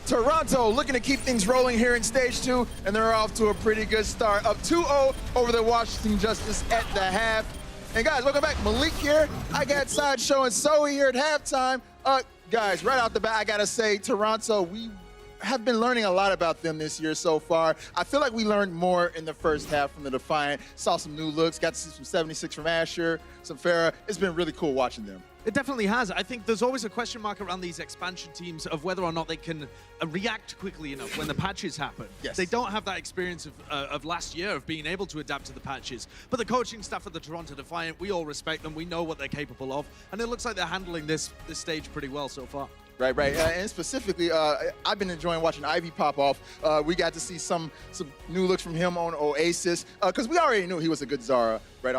Toronto looking to keep things rolling here in stage 2, and they're off to a pretty good start. Up 2-0 over the Washington Justice at the half. And guys, welcome back. Malik here. I got Sideshow and Zoe here at halftime. Guys, right out the bat, I gotta say, Toronto, we have been learning a lot about them this year so far. I feel like we learned more in the first half from the Defiant. Saw some new looks, got to see some 76 from Asher, some Farah. It's been really cool watching them. It definitely has. I think there's always a question mark around these expansion teams of whether or not they can react quickly enough when the patches happen. Yes. They don't have that experience of last year of being able to adapt to the patches. But the coaching staff of the Toronto Defiant, we all respect them. We know what they're capable of. And it looks like they're handling this stage pretty well so far. Right. And specifically, I've been enjoying watching Ivy pop off. We got to see some new looks from him on Oasis, because we already knew he was a good Zarya right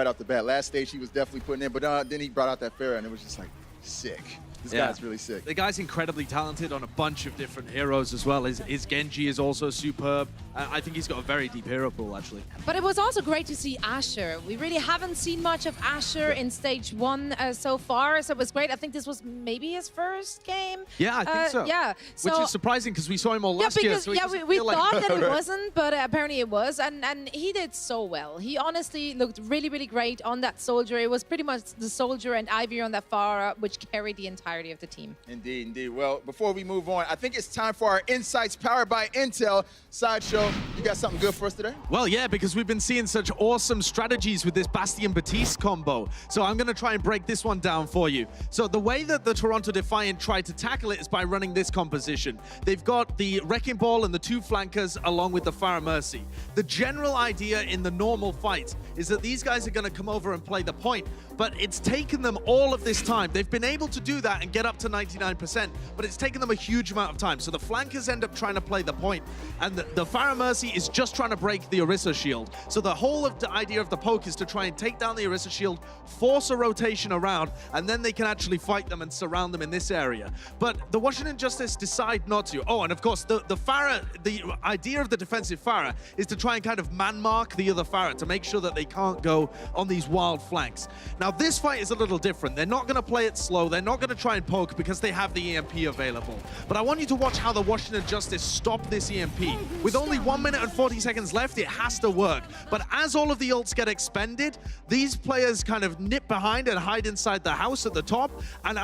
off the bat. Last stage he was definitely putting in, but then he brought out that Farah, and it was just like sick. This guy's really sick. The guy's incredibly talented on a bunch of different heroes as well. His Genji is also superb. I think he's got a very deep hero pool, actually. But it was also great to see Asher. We really haven't seen much of Asher in stage 1 so far, so it was great. I think this was maybe his first game. Yeah, I think so. Yeah. Which is surprising because we saw him all last year. So we thought that it wasn't, but apparently it was. And he did so well. He honestly looked really, really great on that Soldier. It was pretty much the Soldier and Ivy on that Farah, which carried the entire entirety of the team. Indeed, indeed. Well, before we move on, I think it's time for our Insights powered by Intel. Sideshow, you got something good for us today? Well, yeah, because we've been seeing such awesome strategies with this Bastion-Batiste combo. So I'm going to try and break this one down for you. So the way that the Toronto Defiant tried to tackle it is by running this composition. They've got the Wrecking Ball and the two flankers along with the Pharah Mercy. The general idea in the normal fight is that these guys are going to come over and play the point, but it's taken them all of this time. They've been able to do that and get up to 99%, but it's taken them a huge amount of time. So the flankers end up trying to play the point, and the Pharah Mercy is just trying to break the Orisa shield. So the whole of the idea of the poke is to try and take down the Orisa shield, force a rotation around, and then they can actually fight them and surround them in this area. But the Washington Justice decide not to. Oh, and of course, the Pharah, the idea of the defensive Pharah is to try and kind of man-mark the other Pharah to make sure that they can't go on these wild flanks. Now, this fight is a little different. They're not going to play it slow. They're not going to try and poke because they have the EMP available. But I want you to watch how the Washington Justice stop this EMP. With only 1 minute and 40 seconds left, it has to work. But as all of the ults get expended, these players kind of nip behind and hide inside the house at the top. And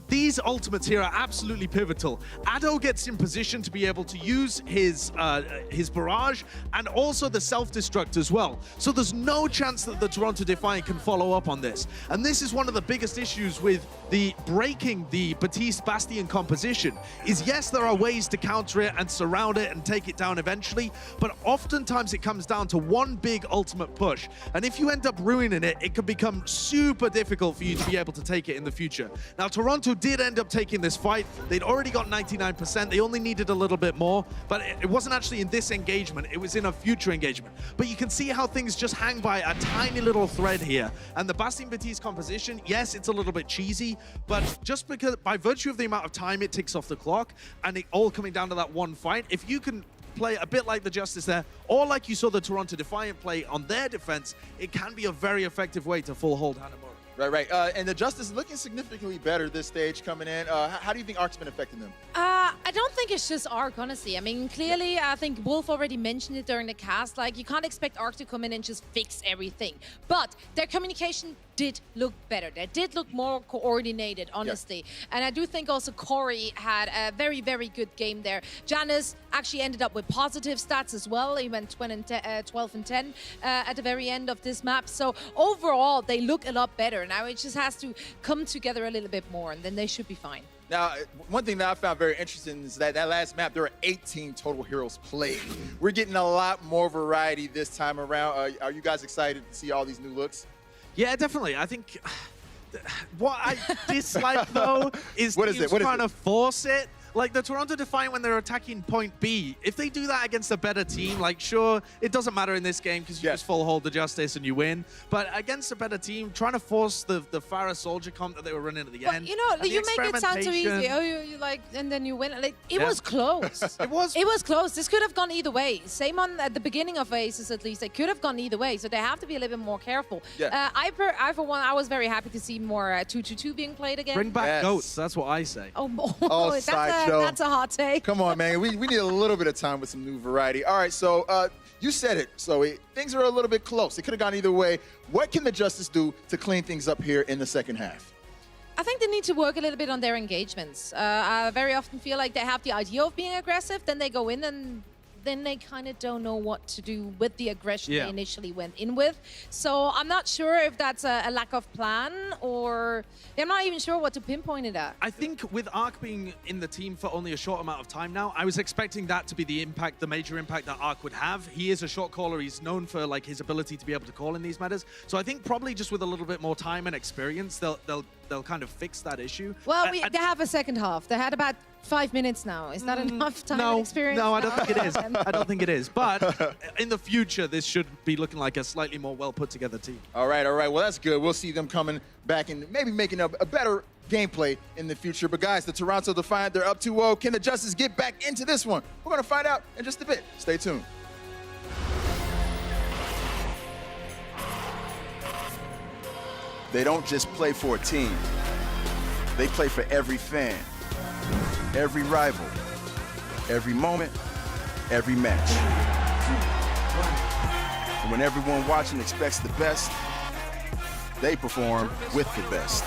these ultimates here are absolutely pivotal. Addo gets in position to be able to use his barrage and also the self-destruct as well. So there's no chance that the Toronto Defiant can follow up on this. And this is one of the biggest issues with the breaking the Batiste Bastion composition is, yes, there are ways to counter it and surround it and take it down eventually, but oftentimes it comes down to one big ultimate push. And if you end up ruining it, it can become super difficult for you to be able to take it in the future. Now, Toronto did end up taking this fight. They'd already got 99%. They only needed a little bit more, but it wasn't actually in this engagement. It was in a future engagement. But you can see how things just hang by a tiny little thread here. And the Bastion-Batiste composition, yes, it's a little bit cheesy, but just because by virtue of the amount of time it ticks off the clock and it all coming down to that one fight, if you can play a bit like the Justice there, or like you saw the Toronto Defiant play on their defense, it can be a very effective way to full hold Hanamura. Right. And the Justice looking significantly better this stage coming in. How do you think Arc's been affecting them? I don't think it's just Arc, honestly. I mean, clearly, I think Wolf already mentioned it during the cast. Like, you can't expect Arc to come in and just fix everything. But their communication did look better. They did look more coordinated, honestly. Yeah. And I do think also Corey had a very, very good game there. Janus actually ended up with positive stats as well. He went 12 and 10 at the very end of this map. So overall, they look a lot better. Now it just has to come together a little bit more, and then they should be fine. Now, one thing that I found very interesting is that last map, there were 18 total heroes played. We're getting a lot more variety this time around. Are you guys excited to see all these new looks? Yeah, definitely. I think what I dislike, though, is trying to force it. Like the Toronto Defiant, when they're attacking point B, if they do that against a better team, like, sure, it doesn't matter in this game because you just full hold the Justice and you win. But against a better team, trying to force the Pharah Soldier comp that they were running at the end. You know, you make it sound so easy. Oh, you like, and then you win. Like, it was close. It was close. This could have gone either way. Same on at the beginning of Oasis, at least. It could have gone either way. So they have to be a little bit more careful. Yeah. I, for one, I was very happy to see more 2-2-2 being played again. Bring back goats. That's what I say. That's a hot take. Come on, man. We need a little bit of time with some new variety. All right, so you said it. So things are a little bit close. It could have gone either way. What can the Justice do to clean things up here in the second half? I think they need to work a little bit on their engagements. I very often feel like they have the idea of being aggressive, then they go in and then they kind of don't know what to do with the aggression they initially went in with. So I'm not sure if that's a lack of plan, or I'm not even sure what to pinpoint it at. I think with Arc being in the team for only a short amount of time now, I was expecting that to be the major impact that Arc would have. He is a short caller. He's known for like his ability to be able to call in these matters. So I think probably just with a little bit more time and experience, they'll kind of fix that issue. Well, they have a second half. They had about 5 minutes now. Is that enough time and experience? No, I don't think it is. I don't think it is. But in the future, this should be looking like a slightly more well put together team. All right. Well, that's good. We'll see them coming back and maybe making a better gameplay in the future. But guys, the Toronto Defiant, they're up 2-0. Can the Justice get back into this one? We're going to find out in just a bit. Stay tuned. They don't just play for a team. They play for every fan, every rival, every moment, every match. And when everyone watching expects the best, they perform with the best.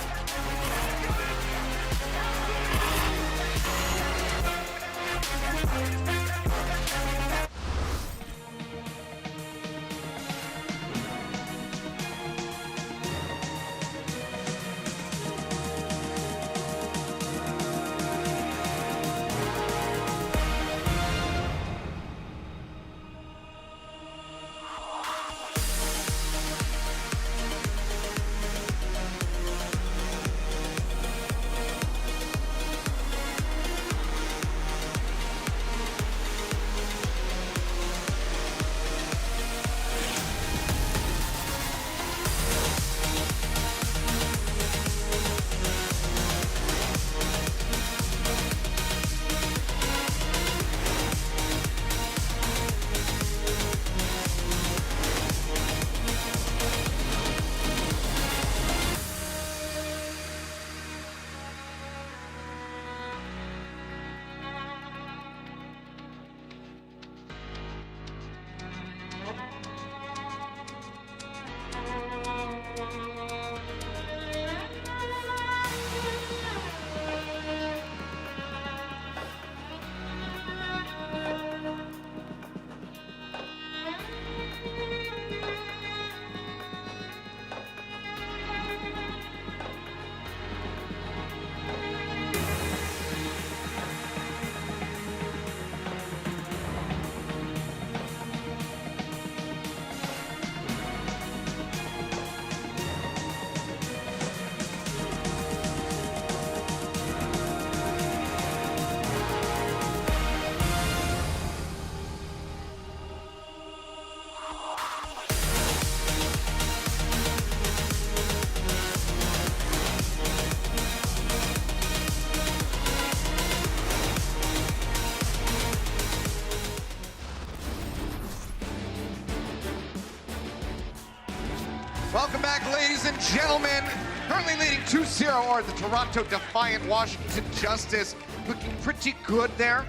Welcome back, ladies and gentlemen. Currently leading 2-0 are the Toronto Defiant. Washington Justice looking pretty good there.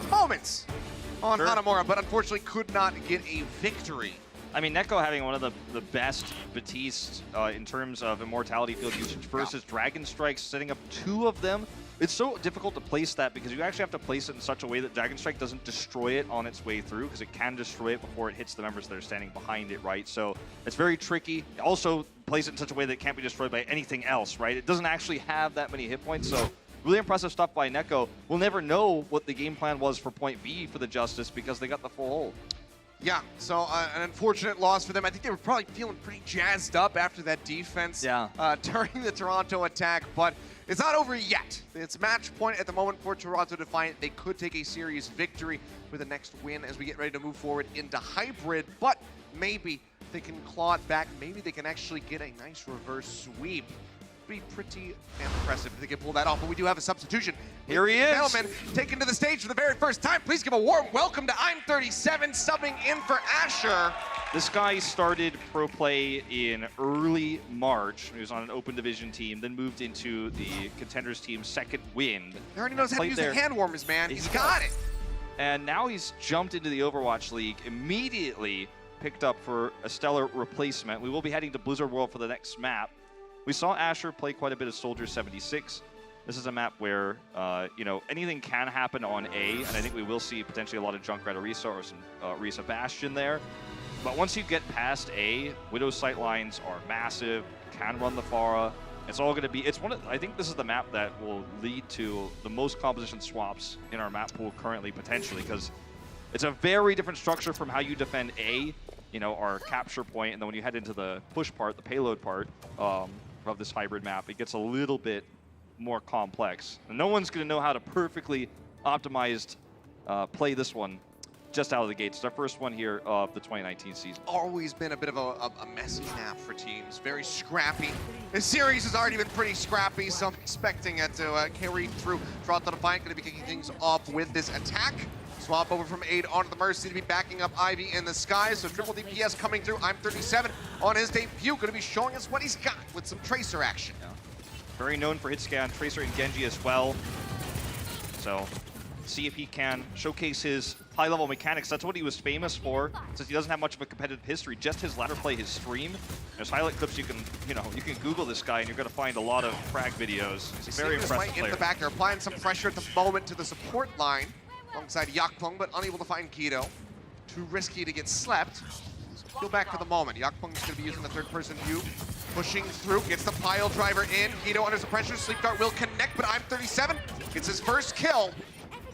Moments on Hanamura, but unfortunately could not get a victory. I mean, Neko having one of the best Batiste in terms of immortality field usage versus Dragon Strikes, setting up 2 of them. It's so difficult to place that because you actually have to place it in such a way that Dragon Strike doesn't destroy it on its way through, because it can destroy it before it hits the members that are standing behind it, right? So it's very tricky. Also, place it in such a way that it can't be destroyed by anything else, right? It doesn't actually have that many hit points, so really impressive stuff by Neko. We'll never know what the game plan was for point B for the Justice because they got the full hold. Yeah, so an unfortunate loss for them. I think they were probably feeling pretty jazzed up after that defense during the Toronto attack, but it's not over yet. It's match point at the moment for Toronto Defiant. They could take a serious victory with the next win as we get ready to move forward into hybrid, but maybe they can claw it back. Maybe they can actually get a nice reverse sweep. Be pretty impressive if they can pull that off, but we do have a substitution. Here he is. Gentlemen, taken to the stage for the very first time. Please give a warm welcome to I'm37, subbing in for Asher. This guy started pro play in early March. He was on an open division team, then moved into the contenders team's second wind. He already knows how to use the hand warmers, man. He's got it. And now he's jumped into the Overwatch League, immediately picked up for a stellar replacement. We will be heading to Blizzard World for the next map. We saw Asher play quite a bit of Soldier 76. This is a map where, you know, anything can happen on A, and I think we will see potentially a lot of Junkrat Orisa or some Orisa Bastion there. But once you get past A, Widow's sight lines are massive, can run the Pharah. It's all going to be, I think this is the map that will lead to the most composition swaps in our map pool currently, potentially, because it's a very different structure from how you defend A, you know, our capture point, and then when you head into the push part, the payload part of this hybrid map, it gets a little bit more complex. And no one's going to know how to perfectly optimized play this one just out of the gates. It's our first one here of the 2019 season. Always been a bit of a messy map for teams. Very scrappy. This series has already been pretty scrappy, so I'm expecting it to carry through. Toronto Defiant going to be kicking things off with this attack. Swap over from Aid onto the Mercy to be backing up Ivy in the sky. So triple DPS coming through. I'm37 on his debut, going to be showing us what he's got with some Tracer action. Yeah. Very known for hit scan, Tracer and Genji as well. So see if he can showcase his high-level mechanics. That's what he was famous for, since he doesn't have much of a competitive history. Just his ladder play, his stream. There's highlight clips you can Google this guy and you're going to find a lot of frag videos. He's a very impressive player. In the back, they're applying some pressure at the moment to the support line. alongside Yakpung, but unable to find Guido. Too risky to get slept. Go back for the moment. Yakpung's going to be using the third-person view. Pushing through, gets the pile driver in. Guido under some pressure. Sleep Dart will connect, but I'm 37. Gets his first kill.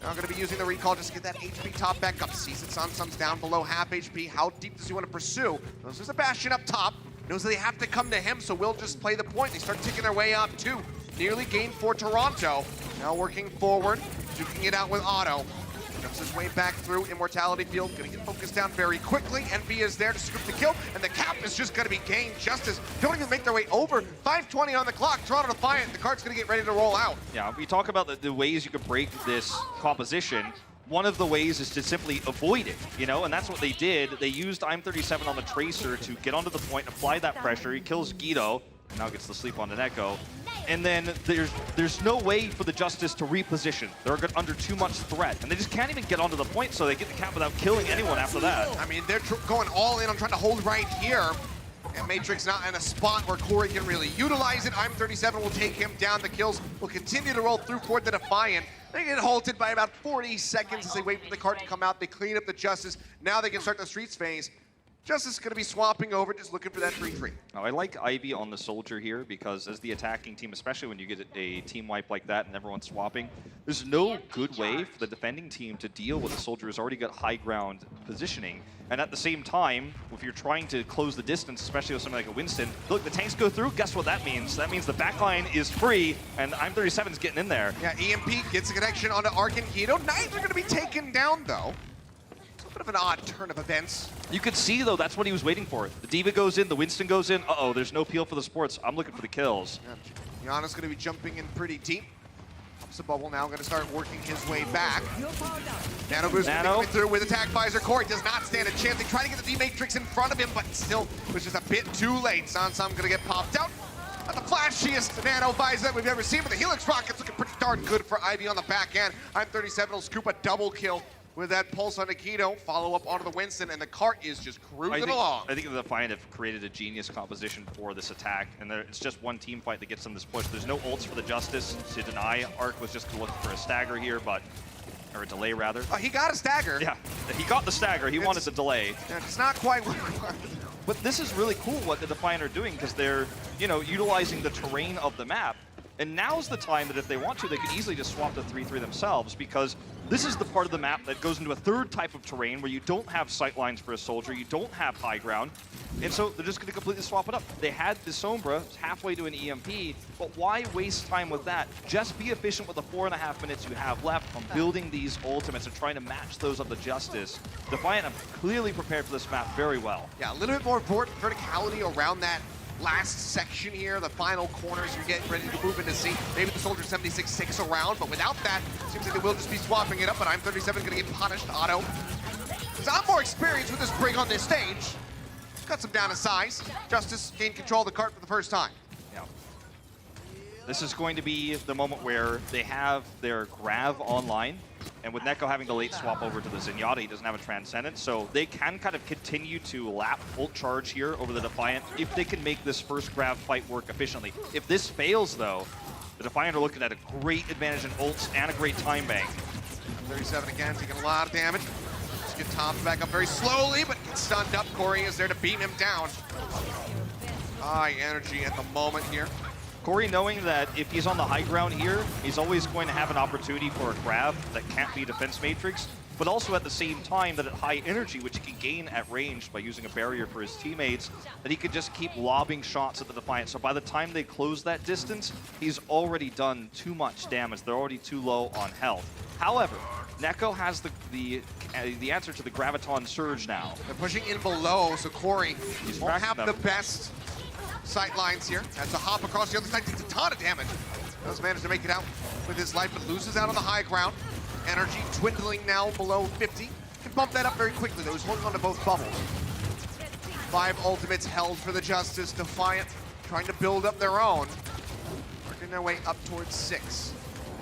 Now going to be using the recall just to get that HP top back up. Sees that Sansum's down below half HP. How deep does he want to pursue? Knows there's a Bastion up top. Knows that they have to come to him, so we'll just play the point. They start ticking their way up too. Nearly gained for Toronto. Now working forward, duking it out with Otto. Jumps his way back through Immortality Field. Gonna get focused down very quickly. NB is there to scoop the kill, and the cap is just gonna be gained. Justice don't even make their way over. 5:20 on the clock. Toronto Defiant. The card's gonna get ready to roll out. Yeah, we talk about the ways you could break this composition. One of the ways is to simply avoid it, you know, and that's what they did. They used I'm37 on the Tracer to get onto the point, apply that pressure. He kills Guido, and now gets the sleep on Neko. And then there's no way for the Justice to reposition. They're under too much threat, and they just can't even get onto the point, so they get the cap without killing anyone after that. I mean, they're going all in on trying to hold right here. And Matrix not in a spot where Corey can really utilize it. I'm37 will take him down. The kills will continue to roll through for the Defiant. They get halted by about 40 seconds as they wait for the card to come out. They clean up the Justice. Now they can start the Streets phase. Justice is going to be swapping over, just looking for that 3-3. Now, I like Ivy on the Soldier here because as the attacking team, especially when you get a team wipe like that and everyone's swapping, there's no good way for the defending team to deal with a Soldier who's already got high ground positioning. And at the same time, if you're trying to close the distance, especially with something like a Winston, look, the tanks go through, guess what that means? That means the backline is free, and I'm37's getting in there. Yeah, EMP gets a connection onto Ark and Guido. Knives are going to be taken down, though. It's a bit of an odd turn of events. You could see, though, that's what he was waiting for. The Diva goes in, the Winston goes in. Uh-oh, there's no peel for the sports. I'm looking for the kills. Yeah, Gianna's going to be jumping in pretty deep. Pops the bubble now, going to start working his way back. Nano Boost coming through with attack visor. Corey does not stand a chance. They try to get the D-Matrix in front of him, but still was just a bit too late. Sansum going to get popped out. Not the flashiest Nano visor that we've ever seen, but the Helix Rocket's looking pretty darn good for Ivy on the back end. I'm37 will scoop a double kill with that pulse on Aikido, follow up onto the Winston, and the cart is just cruising along. I think the Defiant have created a genius composition for this attack, and it's just one team fight that gets them this push. There's no ults for the Justice to deny. Ark was just looking for a stagger here, or a delay rather. He got a stagger. Yeah, he got the stagger. He wanted the delay. Yeah, it's not quite what we wanted. But this is really cool what the Defiant are doing because they're, utilizing the terrain of the map. And now's the time that if they want to, they could easily just swap to 3-3 themselves because this is the part of the map that goes into a third type of terrain where you don't have sight lines for a soldier, you don't have high ground, and so they're just going to completely swap it up. They had the Sombra halfway to an EMP, but why waste time with that? Just be efficient with the 4.5 minutes you have left on building these ultimates and trying to match those of the Justice. Defiant have clearly prepared for this map very well. Yeah, a little bit more verticality around that last section here, the final corners you're getting ready to move into C. Maybe the Soldier 76 sticks around, but without that, seems like they will just be swapping it up, but I'm37 going to get punished. Otto. So I'm more experienced with this Brig on this stage. Cuts him down to size. Justice gained control of the cart for the first time. Yeah. This is going to be the moment where they have their Grav online, and with Neko having the late swap over to the Zenyatta, he doesn't have a Transcendence, so they can kind of continue to lap ult charge here over the Defiant if they can make this first Grav fight work efficiently. If this fails, though, the Defiant are looking at a great advantage in ults and a great time bank. 37 again, taking a lot of damage. Just get topped back up very slowly, but gets stunned up. Corey is there to beam him down. High energy at the moment here. Corey knowing that if he's on the high ground here, he's always going to have an opportunity for a grab that can't be defense matrix, but also at the same time that at high energy, which he can gain at range by using a barrier for his teammates, that he could just keep lobbing shots at the Defiant. So by the time they close that distance, he's already done too much damage. They're already too low on health. However, Neko has the answer to the Graviton Surge now. They're pushing in below, so Corey won't have the best sight lines here. Has to hop across the other side, takes a ton of damage. Does manage to make it out with his life, but loses out on the high ground. Energy dwindling now below 50. Can bump that up very quickly, though. He's holding on to both bubbles. 5 ultimates held for the Justice. Defiant trying to build up their own. Working their way up towards 6.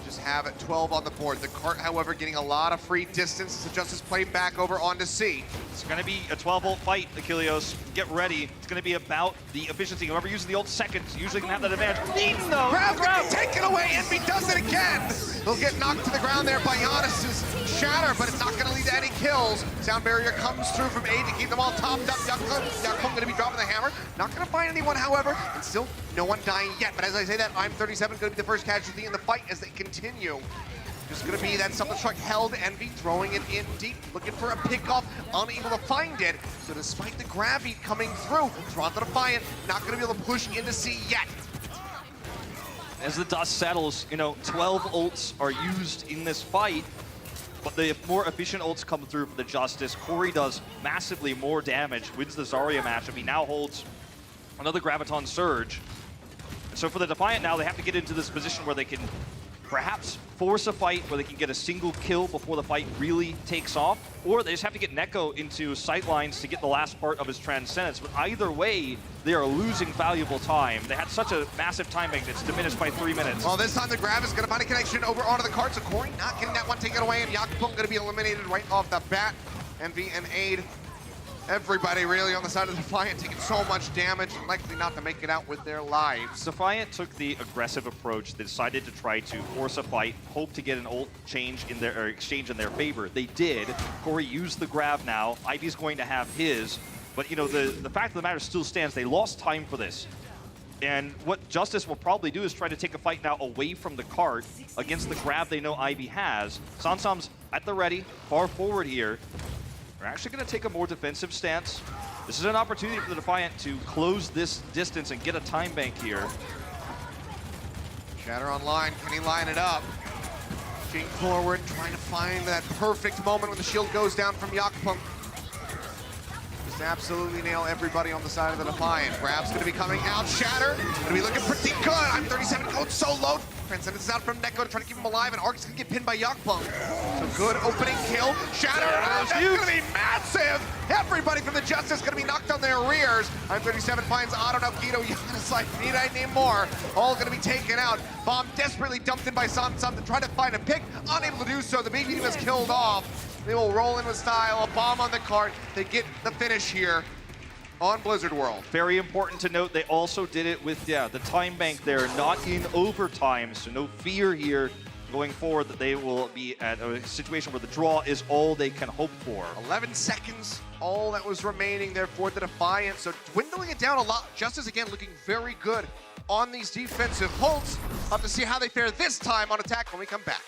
Just have it 12 on the board. The cart, however, getting a lot of free distance. The Justice play back over onto C. It's going to be a 12-ult fight, Achilleos. Get ready. It's going to be about the efficiency. Whoever uses the ult second usually can have that advantage. Grab, taken away. Envy does it again. He'll get knocked to the ground there by Giannis's Shatter, but it's not going to lead to any kills. Sound Barrier comes through from A to keep them all topped up. Yakung going to be dropping the hammer. Not going to find anyone, however, and still no one dying yet. But as I say that, I'm 37 going to be the first casualty in the fight as they continue. Just going to be that Summon Truck held Envy, throwing it in deep, looking for a pickoff, unable to find it. So despite the grab heat coming through, Toronto Defiant not going to be able to push into C yet. As the dust settles, 12 ults are used in this fight, but the more efficient ults come through for the Justice. Corey does massively more damage, wins the Zarya matchup. He now holds another Graviton Surge. And so for the Defiant now, they have to get into this position where they can perhaps force a fight where they can get a single kill before the fight really takes off, or they just have to get Neko into sight lines to get the last part of his Transcendence. But either way, they are losing valuable time. They had such a massive time bank that's diminished by 3 minutes. Well, this time the grab is going to find a connection over onto the cart, so Corey not getting that one taken away, and Yakupung going to be eliminated right off the bat. Envy and Aid, everybody really on the side of the Defiant taking so much damage, likely not to make it out with their lives. Defiant took the aggressive approach. They decided to try to force a fight, hope to get an ult change in their or exchange in their favor. They did. Corey used the grab now. Ivy's going to have his, but the fact of the matter still stands. They lost time for this. And what Justice will probably do is try to take a fight now away from the cart against the grab they know Ivy has. Sansam's at the ready, far forward here. We're actually going to take a more defensive stance. This is an opportunity for the Defiant to close this distance and get a time bank here. Shatter online, can he line it up? Looking forward, trying to find that perfect moment when the shield goes down from Yakupung. Just absolutely nail everybody on the side of the Defiant. Grab's going to be coming out. Shatter going to be looking pretty good. I'm 37 going so low. Transcendence is out from Neko to try to keep him alive, and Ark's going to get pinned by Yakupung. So good opening kill. Shatter, that's going to be massive. Everybody from the Justice going to be knocked on their rears. I'm 37 finds Otto, Naokito, Giannis, like, need I name more? All going to be taken out. Bomb desperately dumped in by Sam to try to find a pick. Unable to do so. The BB was killed off. They will roll in with style. A bomb on the cart. They get the finish here on Blizzard World. Very important to note, they also did it with, the time bank there, not in overtime, so no fear here going forward that they will be at a situation where the draw is all they can hope for. 11 seconds, all that was remaining there for the Defiant, so dwindling it down a lot. Justice, again, looking very good on these defensive holds. We'll have to see how they fare this time on attack when we come back.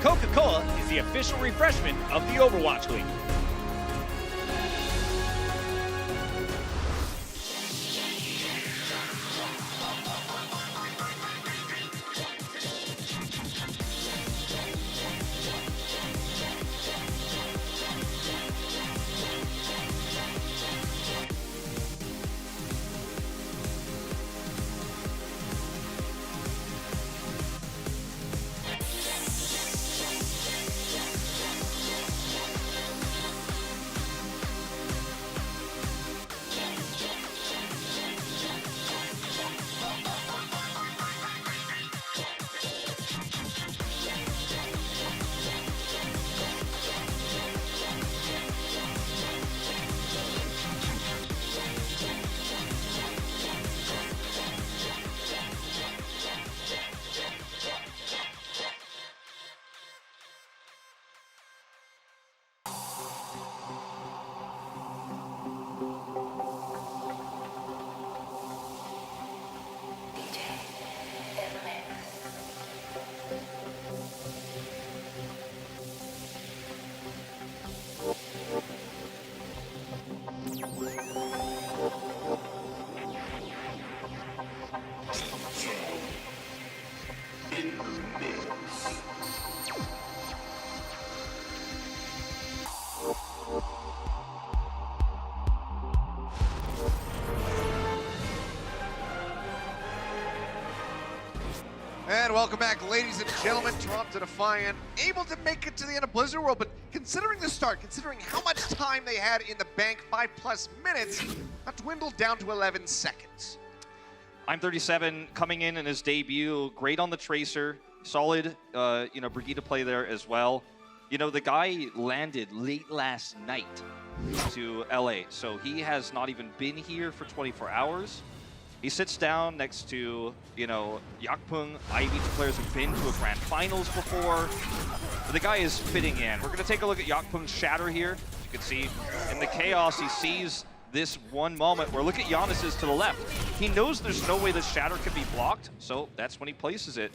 Coca-Cola is the official refreshment of the Overwatch League. And welcome back, ladies and gentlemen. Toronto Defiant able to make it to the end of Blizzard World, but considering the start, considering how much time they had in the bank, 5+ minutes, that dwindled down to 11 seconds. I'm 37 coming in his debut, great on the Tracer, solid, Brigitte play there as well. The guy landed late last night to LA, so he has not even been here for 24 hours. He sits down next to, you know, Yakpung, Ivy, two players who've been to a grand finals before. But the guy is fitting in. We're going to take a look at Yakpung's shatter here. As you can see, in the chaos, he sees this one moment where look at Giannis's to the left. He knows there's no way this shatter can be blocked, so that's when he places it.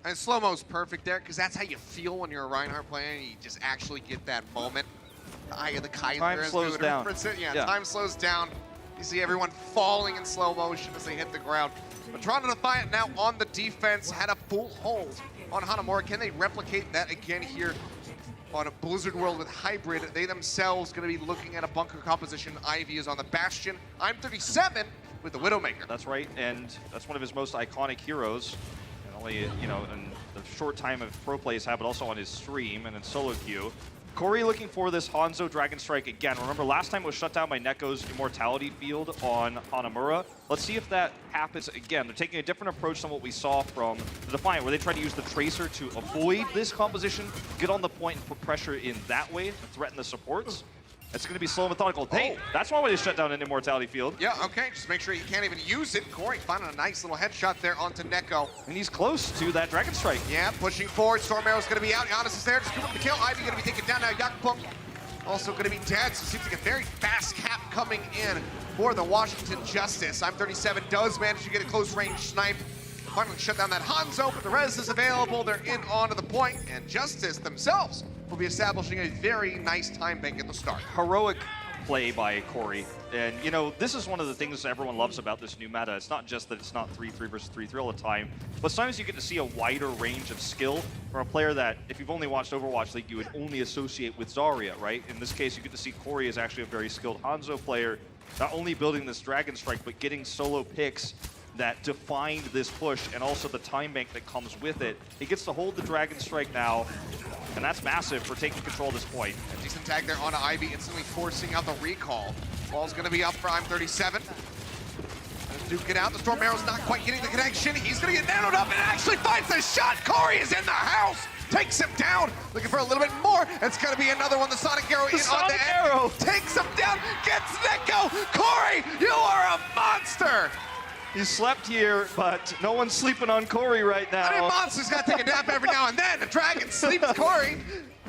And slow-mo's perfect there, because that's how you feel when you're a Reinhardt player. You just actually get that moment. The eye of the Kaiser. Time slows down. Yeah, time slows down. You see everyone falling in slow motion as they hit the ground. But Toronto Defiant now on the defense, had a full hold on Hanamura. Can they replicate that again here on a Blizzard World with Hybrid? They themselves going to be looking at a bunker composition. Ivy is on the Bastion. I'm 37 with the Widowmaker. That's right, and that's one of his most iconic heroes. And only, you know, in the short time of pro plays have it also on his stream and in solo queue. Corey looking for this Hanzo Dragon Strike again. Remember, last time it was shut down by Neko's Immortality Field on Hanamura. Let's see if that happens again. They're taking a different approach than what we saw from the Defiant, where they tried to use the Tracer to avoid this composition, get on the point and put pressure in that way, threaten the supports. It's going to be slow and methodical. Hey, that's one way to shut down an Immortality Field. Yeah, okay, just make sure you can't even use it. Corey finding a nice little headshot there onto Neko. And he's close to that Dragon Strike. Yeah, pushing forward. Storm Arrow's going to be out. Giannis is there to scoop up the kill. Ivy going to be taken down now. Yakpung also going to be dead. So it seems like a very fast cap coming in for the Washington Justice. I'm 37 does manage to get a close range snipe. Finally shut down that Hanzo, but the res is available. They're in onto the point, and Justice themselves will be establishing a very nice time bank at the start. Heroic play by Corey. And, you know, this is one of the things everyone loves about this new meta. It's not just that it's not 3-3 versus 3-3 all the time, but sometimes you get to see a wider range of skill from a player that, if you've only watched Overwatch League, you would only associate with Zarya, right? In this case, you get to see Corey is actually a very skilled Hanzo player, not only building this Dragon Strike, but getting solo picks that defined this push, and also the time bank that comes with it. He gets to hold the Dragon Strike now, and that's massive for taking control at this point. A decent tag there onto Ivy, instantly forcing out the recall. Ball's gonna be up for I'm 37. Gonna duke it out. The Storm Arrow's not quite getting the connection. He's gonna get nanoed up and actually finds the shot. Corey is in the house. Takes him down. Looking for a little bit more. It's gonna be another one. The Sonic Arrow is on the end. Takes him down. Gets Neko. Corey, you are a monster. He slept here, but no one's sleeping on Corey right now. I mean, Monster's got to take a nap every now and then. The Dragon sleeps Corey.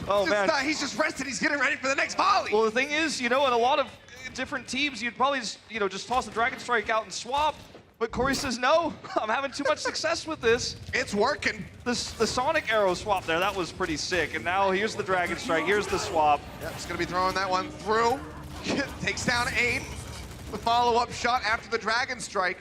Oh, man. He's just rested. He's getting ready for the next volley. Well, the thing is, you know, in a lot of different teams, you'd probably just, you know, just toss the Dragon Strike out and swap. But Corey says, no, I'm having too much success with this. It's working. The Sonic Arrow swap there, that was pretty sick. And now here's the Dragon Strike, here's the swap. Yep, just going to be throwing that one through. Takes down 8. The follow-up shot after the Dragon Strike.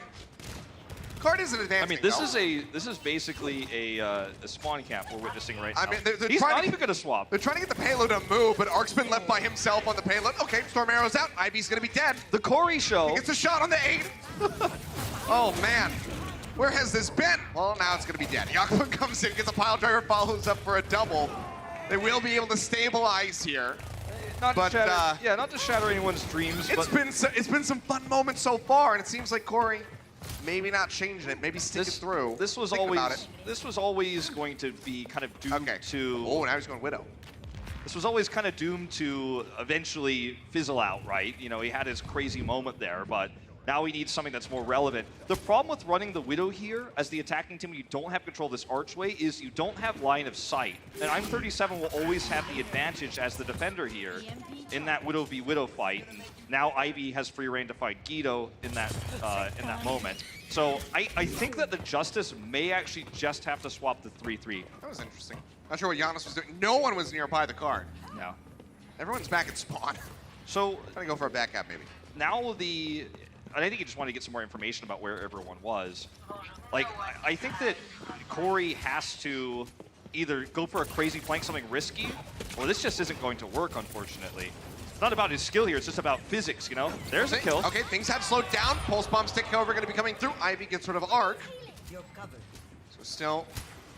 Card isn't advancing. I mean, this is basically a spawn camp we're witnessing right now. I mean, they're he's trying not even gonna swap. They're trying to get the payload to move, but Ark's been left by himself on the payload. Okay, Storm Arrow's out. Ivy's gonna be dead. The Corey show. He gets a shot on the 8. Oh man, where has this been? Well, now it's gonna be dead. Yakpung comes in, gets a pile driver, follows up for a double. They will be able to stabilize here. Not to shatter anyone's dreams. It's been some fun moments so far, and it seems like Corey. Maybe not changing it. Maybe stick it through. This was always going to be kind of doomed to. Oh, now he's going Widow. This was always kind of doomed to eventually fizzle out, right? You know, he had his crazy moment there, but now he needs something that's more relevant. The problem with running the Widow here as the attacking team when you don't have control of this archway is you don't have line of sight. And I'm 37 will always have the advantage as the defender here in that Widow v Widow fight. And now Ivy has free reign to fight Guido in that moment. So I think that the Justice may actually just have to swap the 3-3. That was interesting. Not sure what Giannis was doing. No one was nearby the card. No. Everyone's back at spawn. So trying to go for a back cap maybe. Now I think you just want to get some more information about where everyone was. Like, I think that Corey has to either go for a crazy flank, something risky, or this just isn't going to work, unfortunately. It's not about his skill here, it's just about physics, you know? There's a kill. Okay, things have slowed down. Pulse bomb stick however going to be coming through. Ivy gets rid of Arc. So still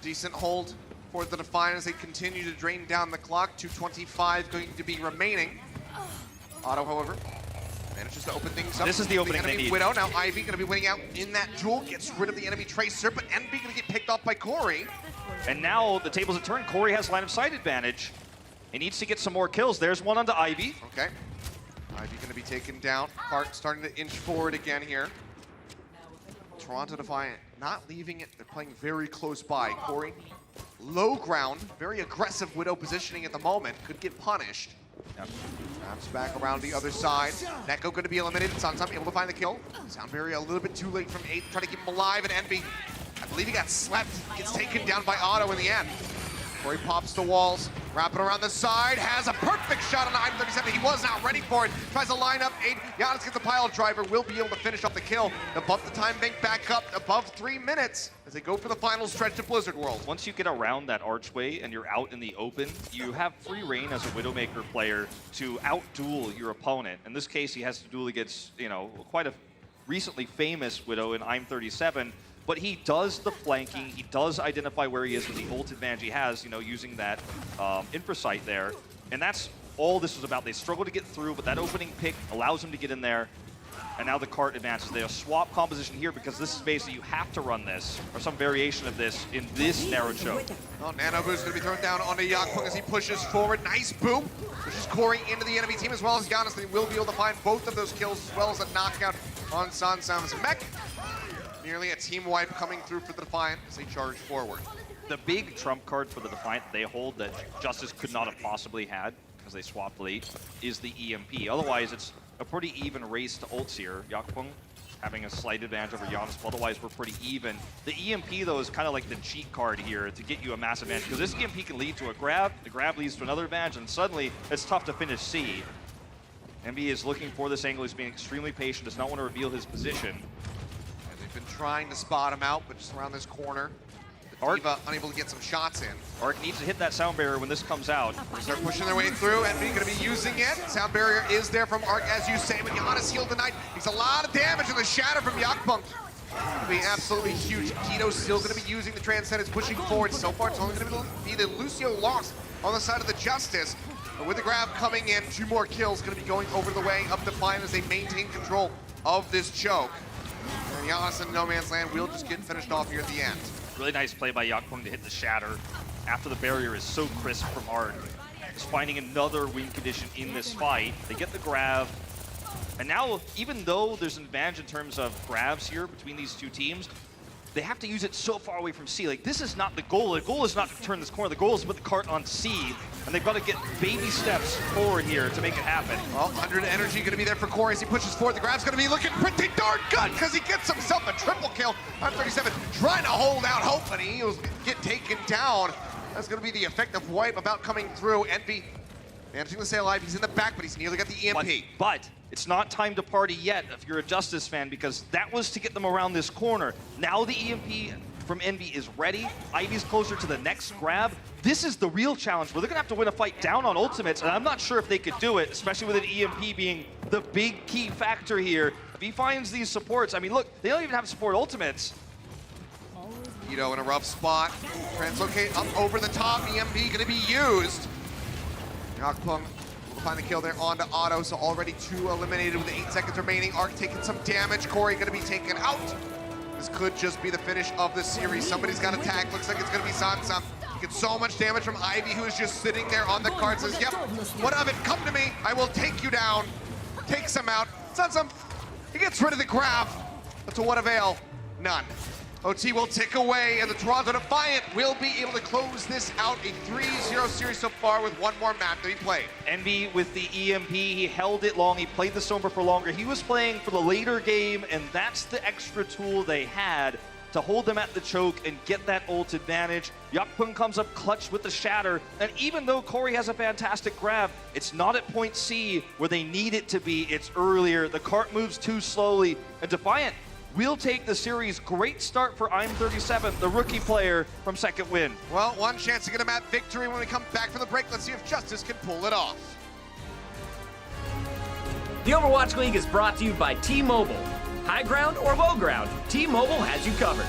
decent hold for the Defiant as they continue to drain down the clock. 2:25 going to be remaining. Otto, however, manages to open things up. This is the opening they need. Widow. Now Ivy going to be winning out in that duel. Gets rid of the enemy Tracer, but NB going to get picked off by Corey. And now the tables have turned. Corey has line of sight advantage. He needs to get some more kills. There's one onto Ivy. Okay. Ivy going to be taken down. Park starting to inch forward again here. Toronto Defiant not leaving it. They're playing very close by. Corey, low ground, very aggressive Widow positioning at the moment. Could get punished. Yep. Wraps back around the other side. Neko going to be eliminated. Sansom able to find the kill. Soundberry a little bit too late from 8, trying to keep him alive, and Envy, I believe he got slept. Gets taken down by Otto in the end. Corey pops the walls, wrapping around the side, has a perfect shot on I'm37. He was not ready for it. Tries to line up 8. Giannis gets the pile driver, will be able to finish off the kill. They bump the time bank back up above 3 minutes as they go for the final stretch of Blizzard World. Once you get around that archway and you're out in the open, you have free reign as a Widowmaker player to out-duel your opponent. In this case, he has to duel against, you know, quite a recently famous Widow in I'm37. But he does the flanking, he does identify where he is with the ult advantage he has, you know, using that infrasight there. And that's all this was about. They struggle to get through, but that opening pick allows him to get in there. And now the cart advances. They swap composition here because this is basically you have to run this, or some variation of this, in this narrow choke. Well, Nano Boo's going to be thrown down onto Yakpung as he pushes forward. Nice boom. Pushes Corey into the enemy team as well as Giannis. They will be able to find both of those kills as well as a knockout on Sansam's mech. Nearly a team wipe coming through for the Defiant as they charge forward. The big trump card for the Defiant they hold that Justice could not have possibly had, because they swapped late, is the EMP. Otherwise, it's a pretty even race to ults here. Yakpung having a slight advantage over Giannis, but otherwise we're pretty even. The EMP, though, is kind of like the cheat card here to get you a massive advantage, because this EMP can lead to a grab, the grab leads to another advantage, and suddenly it's tough to finish C. MB is looking for this angle, he's being extremely patient, does not want to reveal his position. Been trying to spot him out, but just around this corner. The Diva unable to get some shots in. Arc needs to hit that sound barrier when this comes out. They're pushing their way through. Envy going to be using it. Sound barrier is there from Arc, as you say, but Giannis healed tonight. He's a lot of damage in the shatter from Yakpung. It'll be absolutely huge. Kito's still going to be using the Transcendence, pushing forward. So far, it's only going to be the Lucio loss on the side of the Justice. But with the grab coming in, 2 more kills going to be going over the way of Defiant as they maintain control of this choke. And Giannis in No Man's Land will just get finished off here at the end. Really nice play by Yakpung to hit the shatter after the barrier is so crisp from Arc. Just finding another win condition in this fight. They get the grab. And now, even though there's an advantage in terms of grabs here between these two teams, they have to use it so far away from C. Like, this is not the goal. The goal is not to turn this corner. The goal is to put the cart on C. And they've got to get baby steps forward here to make it happen. Well, 100 energy going to be there for Corey as he pushes forward. The grab's going to be looking pretty darn good because he gets himself a triple kill. I'm37 trying to hold out hope, and he'll get taken down. That's going to be the effective wipe about coming through. Envy managing to stay alive. He's in the back, but he's nearly got the EMP. But it's not time to party yet if you're a Justice fan, because that was to get them around this corner. Now the EMP from Envy is ready. Ivy's closer to the next grab. This is the real challenge where they're gonna have to win a fight down on ultimates, and I'm not sure if they could do it, especially with an EMP being the big key factor here. If he finds these supports, I mean, look, they don't even have support ultimates. Ito in a rough spot. Translocate up over the top. EMP gonna be used. Yakpung will find the kill there onto Otto, so already 2 eliminated with 8 seconds remaining. Arc taking some damage. Corey gonna be taken out. This could just be the finish of the series. Somebody's got to tag. Looks like it's going to be Sansam. He gets so much damage from Ivy, who is just sitting there on the card. Says, yep, what of it? Come to me. I will take you down. Takes him out. Sansam, he gets rid of the grab. But to what avail? None. OT will tick away, and the Toronto Defiant will be able to close this out. A 3-0 series so far with 1 more map to be played. Envy with the EMP, he held it long, he played the Sombra for longer. He was playing for the later game, and that's the extra tool they had to hold them at the choke and get that ult advantage. Yakpung comes up clutch with the shatter, and even though Corey has a fantastic grab, it's not at point C where they need it to be, it's earlier. The cart moves too slowly, and Defiant will take the series. Great start for I'm37, the rookie player from second win. Well, 1 chance to get a map victory when we come back from the break. Let's see if Justice can pull it off. The Overwatch League is brought to you by T-Mobile. High ground or low ground, T-Mobile has you covered.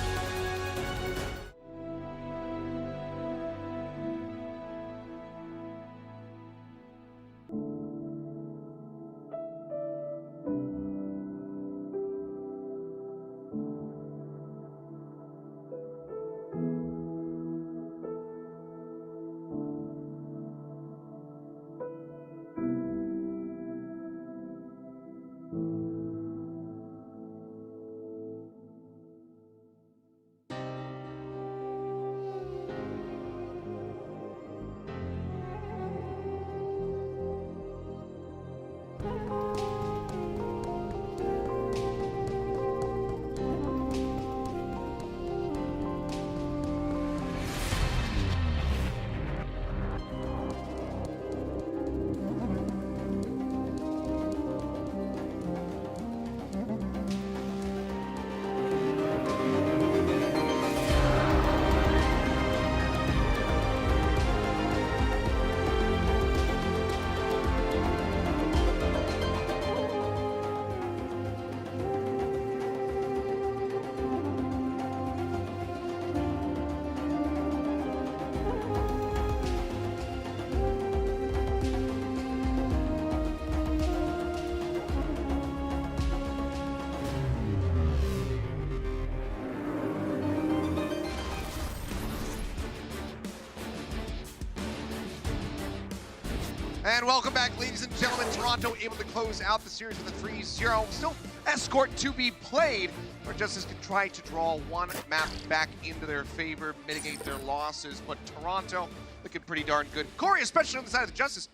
And welcome back, ladies and gentlemen. Toronto able to close out the series with a 3-0. Still escort to be played, where Justice can try to draw one map back into their favor, mitigate their losses. But Toronto looking pretty darn good. Corey, especially on the side of the Justice.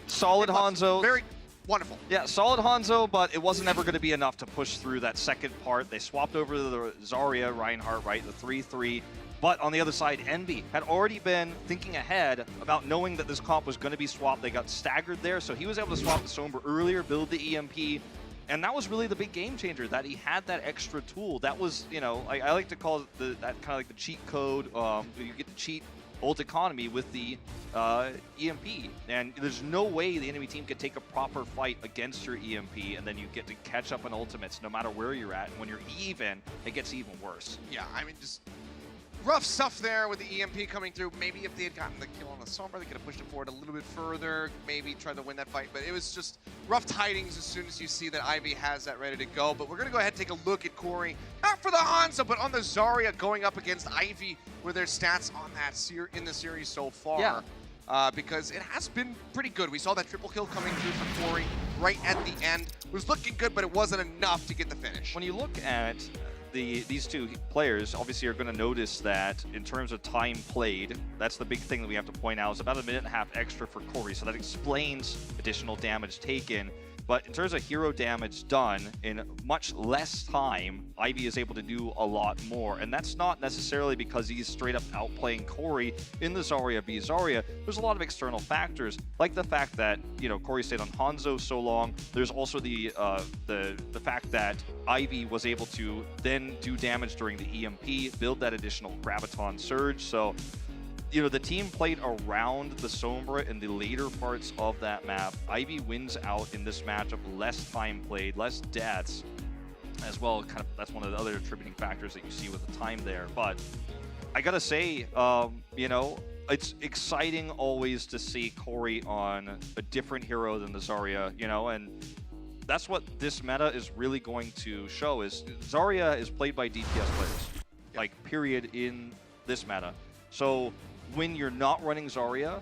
Solid Hanzo. Very wonderful. Yeah, solid Hanzo, but it wasn't ever going to be enough to push through that second part. They swapped over to the Zarya, Reinhardt, right, the 3-3. But on the other side, Envy had already been thinking ahead about knowing that this comp was going to be swapped. They got staggered there, so he was able to swap the Sombra earlier, build the EMP, and that was really the big game changer, that he had that extra tool. That was, you know, I like to call it that kind of like the cheat code. You get to cheat ult economy with the EMP, and there's no way the enemy team could take a proper fight against your EMP, and then you get to catch up on ultimates no matter where you're at. And when you're even, it gets even worse. Yeah, I mean, just rough stuff there with the EMP coming through. Maybe if they had gotten the kill on the Sombra, they could have pushed it forward a little bit further, maybe tried to win that fight. But it was just rough tidings as soon as you see that Ivy has that ready to go. But we're going to go ahead and take a look at Corey, not for the Hanzo, but on the Zarya going up against Ivy with their stats on that in the series so far. Yeah. Because it has been pretty good. We saw that triple kill coming through for Corey right at the end. It was looking good, but it wasn't enough to get the finish. When you look at these two players, obviously are going to notice that in terms of time played, that's the big thing that we have to point out. It's about 1.5 minutes extra for Corey, so that explains additional damage taken. But in terms of hero damage done in much less time, Ivy is able to do a lot more. And that's not necessarily because he's straight up outplaying Corey in the Zarya v Zarya. There's a lot of external factors, like the fact that, you know, Corey stayed on Hanzo so long. There's also the fact that Ivy was able to then do damage during the EMP, build that additional Graviton Surge. So, you know, the team played around the Sombra in the later parts of that map. Ivy wins out in this matchup, less time played, less deaths as well. Kind of, that's one of the other attributing factors that you see with the time there. But I gotta say, you know, it's exciting always to see Corey on a different hero than the Zarya, you know, and that's what this meta is really going to show. Is Zarya is played by DPS players, like, period, in this meta. So when you're not running Zarya,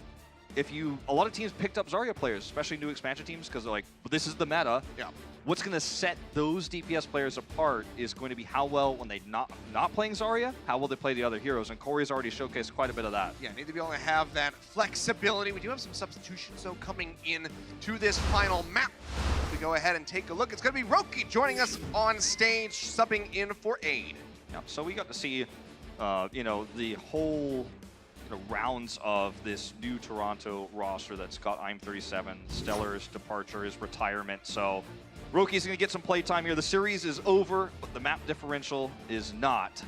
a lot of teams picked up Zarya players, especially new expansion teams, because they're like, well, this is the meta. Yeah. What's going to set those DPS players apart is going to be how well, when they're not playing Zarya, how well they play the other heroes, and Corey's already showcased quite a bit of that. Yeah, need to be able to have that flexibility. We do have some substitutions, though, coming in to this final map. We go ahead and take a look. It's going to be Roki joining us on stage, subbing in for Aid. Yeah, so we got to see, you know, the whole rounds of this new Toronto roster that's got I'm37, Stellar's departure, his retirement. So Roki's going to get some playtime here. The series is over, but the map differential is not.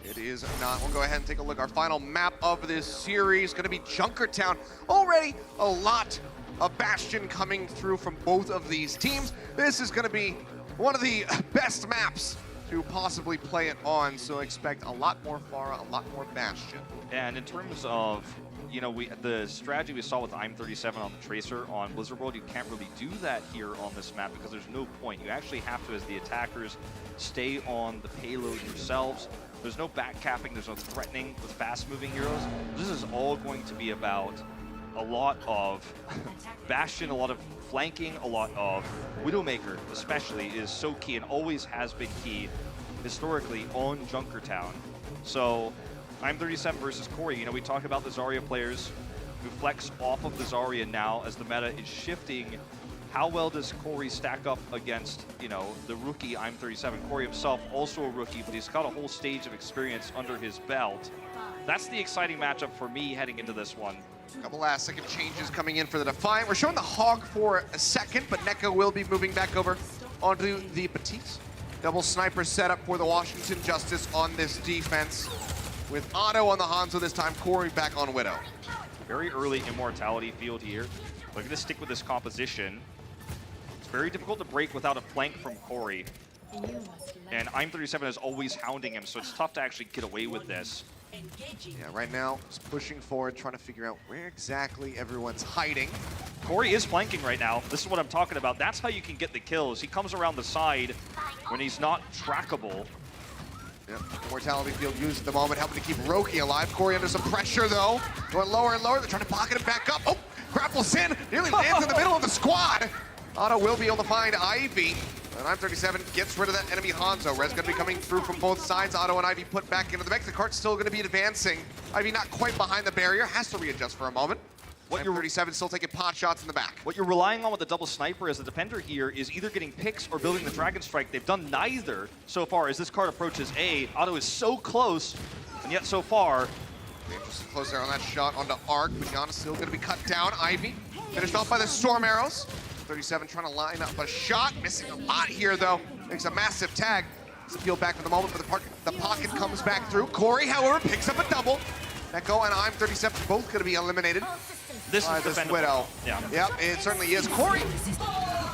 It is not. We'll go ahead and take a look. Our final map of this series is going to be Junkertown. Already a lot of Bastion coming through from both of these teams. This is going to be one of the best maps to possibly play it on, so expect a lot more Pharah, a lot more Bastion. And in terms of, you know, the strategy we saw with I'm37 on the Tracer on Blizzard World, you can't really do that here on this map because there's no point. You actually have to, as the attackers, stay on the payload yourselves. There's no backcapping, there's no threatening with fast-moving heroes. This is all going to be about a lot of Bastion, a lot of flanking, a lot of Widowmaker especially is so key and always has been key historically on Junkertown. So I'm37 versus Corey, you know, we talked about the Zarya players who flex off of the Zarya now as the meta is shifting how well does Corey stack up against, you know, the rookie I'm37? Corey himself, also a rookie, but he's got a whole stage of experience under his belt. That's the exciting matchup for me heading into this one. A couple last second changes coming in for the Defiant. We're showing the Hog for a second, but Neko will be moving back over onto the Batiste. Double sniper setup for the Washington Justice on this defense. With Otto on the Hanzo this time, Corey back on Widow. Very early immortality field here. Looking to stick with this composition. It's very difficult to break without a flank from Corey. And I'm37 is always hounding him, so it's tough to actually get away with this. Yeah, right now, just pushing forward, trying to figure out where exactly everyone's hiding. Corey is flanking right now. This is what I'm talking about. That's how you can get the kills. He comes around the side when he's not trackable. Yep, Mortality Field used at the moment, helping to keep Roki alive. Corey under some pressure, though. Going lower and lower. They're trying to pocket him back up. Oh, grapples in. Nearly lands in the middle of the squad. Otto will be able to find Ivy. And I'm37 gets rid of that enemy Hanzo. Res going to be coming through from both sides. Otto and Ivy put back into the mix. The cart's still going to be advancing. Ivy not quite behind the barrier. Has to readjust for a moment. I'm37 still taking pot shots in the back. What you're relying on with the double sniper as the defender here is either getting picks or building the Dragon Strike. They've done neither so far as this card approaches A. Otto is so close, and yet so far. Dangerously close there on that shot onto Arc, but Gianna's still going to be cut down. Ivy finished off by the Storm Arrows. 37 trying to line up a shot, missing a lot here though. Makes a massive tag. It's a peel back for the moment, but the pocket comes back through. Corey, however, picks up a double. Neko and I'm37 both going to be eliminated. This is this Widow. Yeah. Yep, it certainly is. Corey,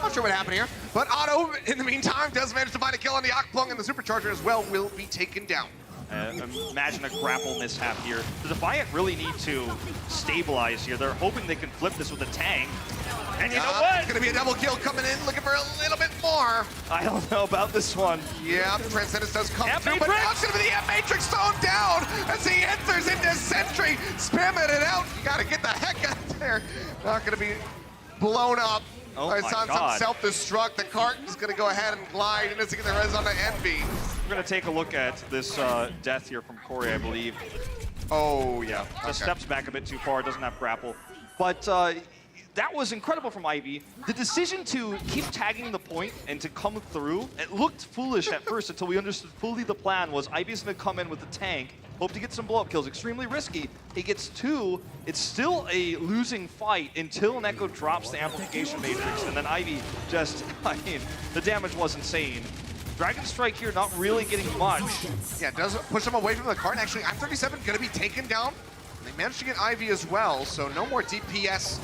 not sure what happened here, but Otto, in the meantime, does manage to find a kill on the Akplung, and the Supercharger as well will be taken down. Imagine a grapple mishap here. The Defiant really need to stabilize here. They're hoping they can flip this with a Tang. And you know what? It's going to be a double kill coming in, looking for a little bit more. I don't know about this one. Yeah, Transcendence does come through, but Matrix! now it's going to be the M-Matrix thrown down as he enters into Sentry, spamming it out. You got to get the heck out there. Not going to be blown up. Oh my it's on God. some self-destruct. The cart is going to go ahead and glide, and it's going to get the res on the Envy. We're going to take a look at this death here from Corey, I believe. Oh, yeah. Just steps back a bit too far, doesn't have grapple. But that was incredible from Ivy. The decision to keep tagging the point and to come through, it looked foolish at first until we understood fully the plan was Ivy's going to come in with the tank, hope to get some blow-up kills. Extremely risky. He gets 2. It's still a losing fight until Neko drops the amplification matrix, and then Ivy just, I mean, the damage was insane. Dragon Strike here not really getting much. Yeah, it does push him away from the cart. Actually, I'm37 going to be taken down. They managed to get Ivy as well, so no more DPS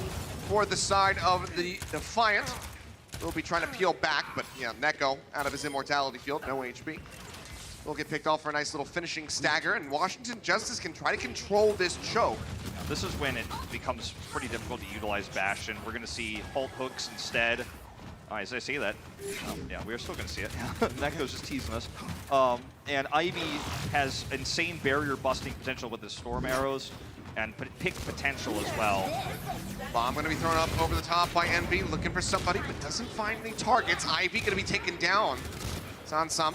for the side of the Defiant. We'll be trying to peel back, but yeah, Neko out of his immortality field, no HP. Will get picked off for a nice little finishing stagger, and Washington Justice can try to control this choke. This is when it becomes pretty difficult to utilize Bastion. We're going to see Halt Hooks instead. As I say that, yeah, we're still going to see it. Neko's just teasing us. And Ivy has insane barrier busting potential with the Storm Arrows and pick potential as well. Bomb going to be thrown up over the top by Envy, looking for somebody, but doesn't find any targets. Ivy going to be taken down. It's on some.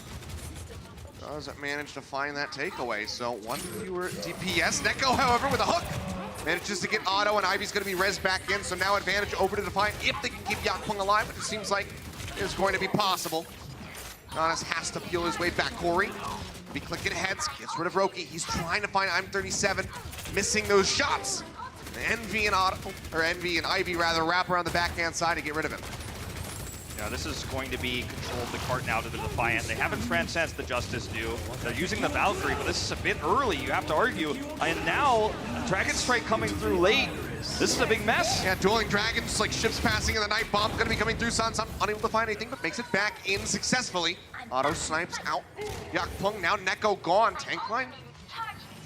Doesn't manage to find that takeaway, so one fewer DPS. Neko, however, with a hook, manages to get Otto, and Ivy's going to be res back in, so now advantage over to Defiant if they can keep Yakpung alive, which it seems like is going to be possible. Giannis has to peel his way back. Corey be clicking heads, gets rid of Roki. He's trying to find I'm37, missing those shots. Envy and Ivy rather wrap around the backhand side to get rid of him. Yeah, this is going to be control of the cart now to the Defiant. They haven't transcended the Justice do. They're using the Valkyrie, but this is a bit early, you have to argue. And now, Dragon Strike coming through late. This is a big mess. Yeah, dueling dragons, like ships passing in the night. Bomb gonna be coming through. Sansan unable to find anything, but makes it back in successfully. Otto snipes out. Yakpung, now Neko gone. Tank line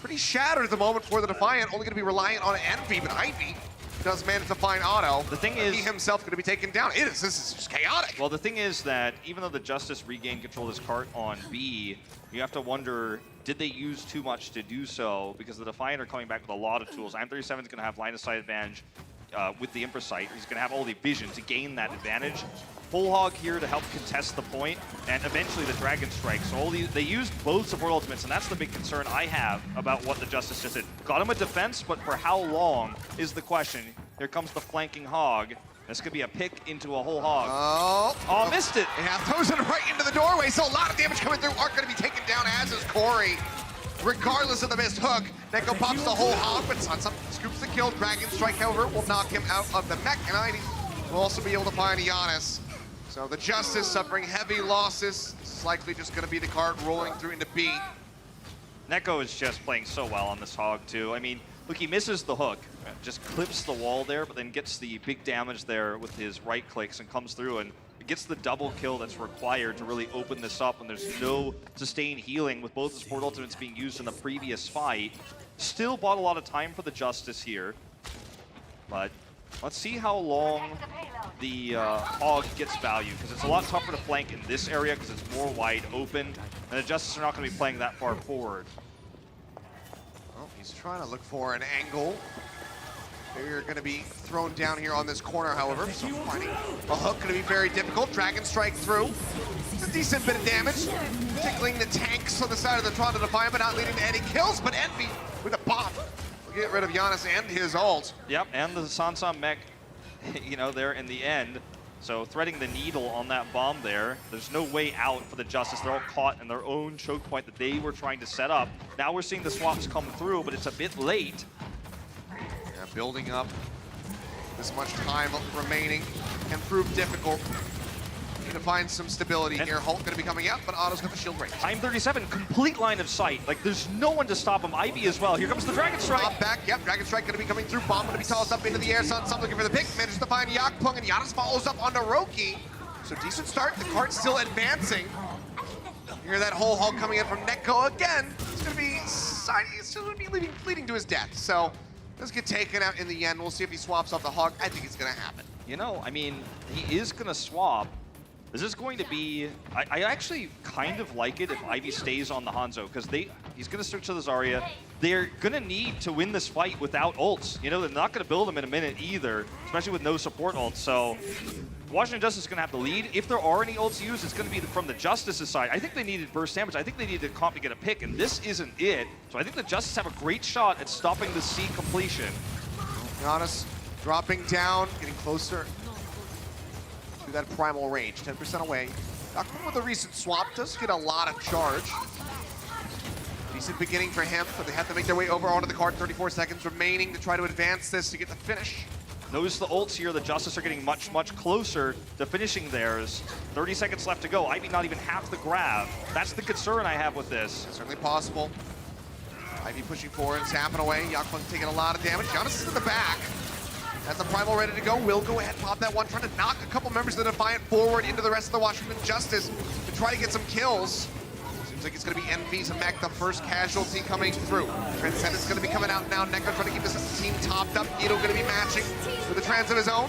pretty shattered at the moment for the Defiant. Only gonna be reliant on Envy, but Ivy does manage to find Otto. The thing is, he himself going to be taken down. This is just chaotic. Well, the thing is that even though the Justice regained control of this cart on B, you have to wonder, did they use too much to do so? Because the Defiant are coming back with a lot of tools. I'm37 is going to have line of sight advantage with the Impresight. He's going to have all the vision to gain that advantage. Full Hog here to help contest the point, and eventually the Dragon Strike. So they used both support ultimates, and that's the big concern I have about what the Justice just did. Got him a defense, but for how long is the question. Here comes the flanking Hog. This could be a pick into a whole hog. Oh, Missed it. Yeah, throws it right into the doorway, so a lot of damage coming through. Arc going to be taken down, as is Corey. Regardless of the missed hook, Neko pops the whole hog, but Sansam scoops the kill. Dragon Strike, however, will knock him out of the mech, and Ivy will also be able to find Giannis. So the Justice suffering heavy losses. This is likely just going to be the card rolling through into B. Neko is just playing so well on this hog, too. I mean, look, he misses the hook, just clips the wall there, but then gets the big damage there with his right clicks and comes through and gets the double kill that's required to really open this up when there's no sustained healing with both the support ultimates being used in the previous fight. Still bought a lot of time for the Justice here, but let's see how long the hog gets value, because it's a lot tougher to flank in this area because it's more wide open, and the Justice are not going to be playing that far forward. Well, he's trying to look for an angle. They're going to be thrown down here on this corner, however, so finding a hook going to be very difficult. Dragon Strike through. It's a decent bit of damage, tickling the tanks on the side of the Toronto Defiant, but not leading to any kills. But Envy with a pop will get rid of Giannis and his ult. Yep, and the Sansam mech, you know, there in the end. So threading the needle on that bomb there. There's no way out for the Justice. They're all caught in their own choke point that they were trying to set up. Now we're seeing the swaps come through, but it's a bit late. Yeah, building up this much time remaining can prove difficult. Need to find some stability here. Hulk going to be coming out, but Otto's got the shield range. Time 37, complete line of sight. Like, there's no one to stop him. Ivy as well. Here comes the Dragon Strike. Up back, yep, Dragon Strike going to be coming through. Bomb going to be tossed up into the air. Sansam looking for the pick. Manages to find Yakpung, and Giannis follows up onto Roki. So decent start. The card's still advancing. You hear that whole Hulk coming in from Neko again. It's going to be still going to be leading to his death. So let's get taken out in the end. We'll see if he swaps off the Hog. I think it's going to happen. You know, I mean, he is going to swap. This is going to be... I actually kind of like it if Ivy stays on the Hanzo, because he's going to switch to the Zarya. They're going to need to win this fight without ults. You know, they're not going to build them in a minute either, especially with no support ults. So Washington Justice is going to have to lead. If there are any ults used, it's going to be from the Justice's side. I think they needed burst damage. I think they needed comp to get a pick, and this isn't it. So I think the Justice have a great shot at stopping the C completion. Giannis dropping down, getting closer to that primal range, 10% away. Yakpung with a recent swap does get a lot of charge. Decent beginning for him, but they have to make their way over onto the card. 34 seconds remaining to try to advance this to get the finish. Notice the ults here. The Justice are getting much, much closer to finishing theirs. 30 seconds left to go. Ivy not even half the grab. That's the concern I have with this. It's certainly possible. Ivy pushing forward, zapping away. Yakpung taking a lot of damage. Giannis is in the back. Has the Primal ready to go. Will go ahead, pop that one, trying to knock a couple members of the Defiant forward into the rest of the Washington Justice to try to get some kills. Seems like it's going to be Envy's mech, the first casualty coming through. Transcendent's going to be coming out now. Neko trying to keep this team topped up. Ito going to be matching with a trans of his own.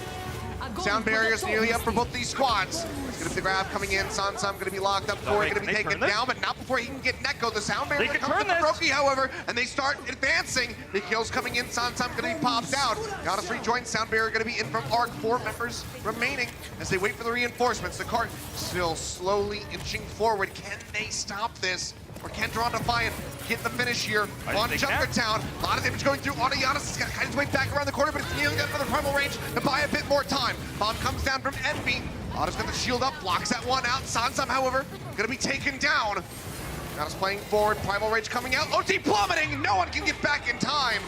Sound barriers nearly up for both these squads. There's going to be the grab coming in. Sansam going to be locked up. Corey going to be taken down, but not before he can get Neko. The sound barrier comes to Roki, however, and they start advancing. The kills coming in. Sansam going to be popped out. Giannis rejoins. Sound barrier going to be in from Arc. 4 members remaining as they wait for the reinforcements. The cart still slowly inching forward. Can they stop this? Or can Toronto Defiant get the finish here on Junkertown? A lot of damage going through onto Giannis. He's got to kite his way back around the corner, but it's nearly got another primal range to buy a bit more time. Bomb comes down from Envy. Otto's got the shield up, blocks that one out. Sansam, however, gonna be taken down. Giannis playing forward, primal range coming out. OT plummeting, no one can get back in time.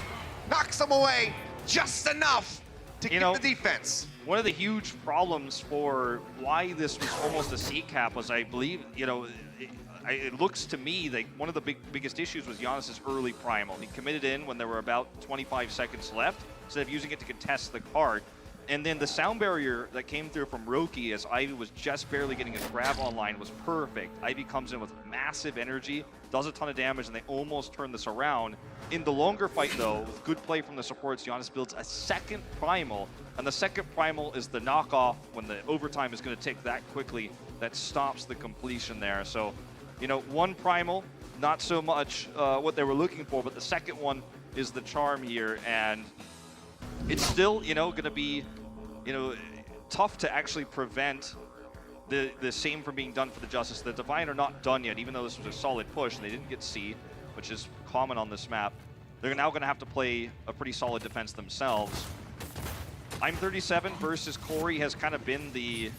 Knocks them away just enough to get the defense. One of the huge problems for why this was almost a C cap was, I believe, you know, it looks to me like one of the biggest issues was Giannis's early primal. He committed in when there were about 25 seconds left instead of using it to contest the card. And then the sound barrier that came through from Roki as Ivy was just barely getting his grab online was perfect. Ivy comes in with massive energy, does a ton of damage, and they almost turn this around. In the longer fight, though, with good play from the supports, Giannis builds a second primal, and the second primal is the knockoff when the overtime is going to tick that quickly that stops the completion there. So, you know, one primal, not so much what they were looking for, but the second one is the charm here, and it's still, you know, going to be, you know, tough to actually prevent the same from being done for the Justice. The Defiant are not done yet, even though this was a solid push, and they didn't get C, which is common on this map. They're now going to have to play a pretty solid defense themselves. I'm 37 versus Corey has kind of been the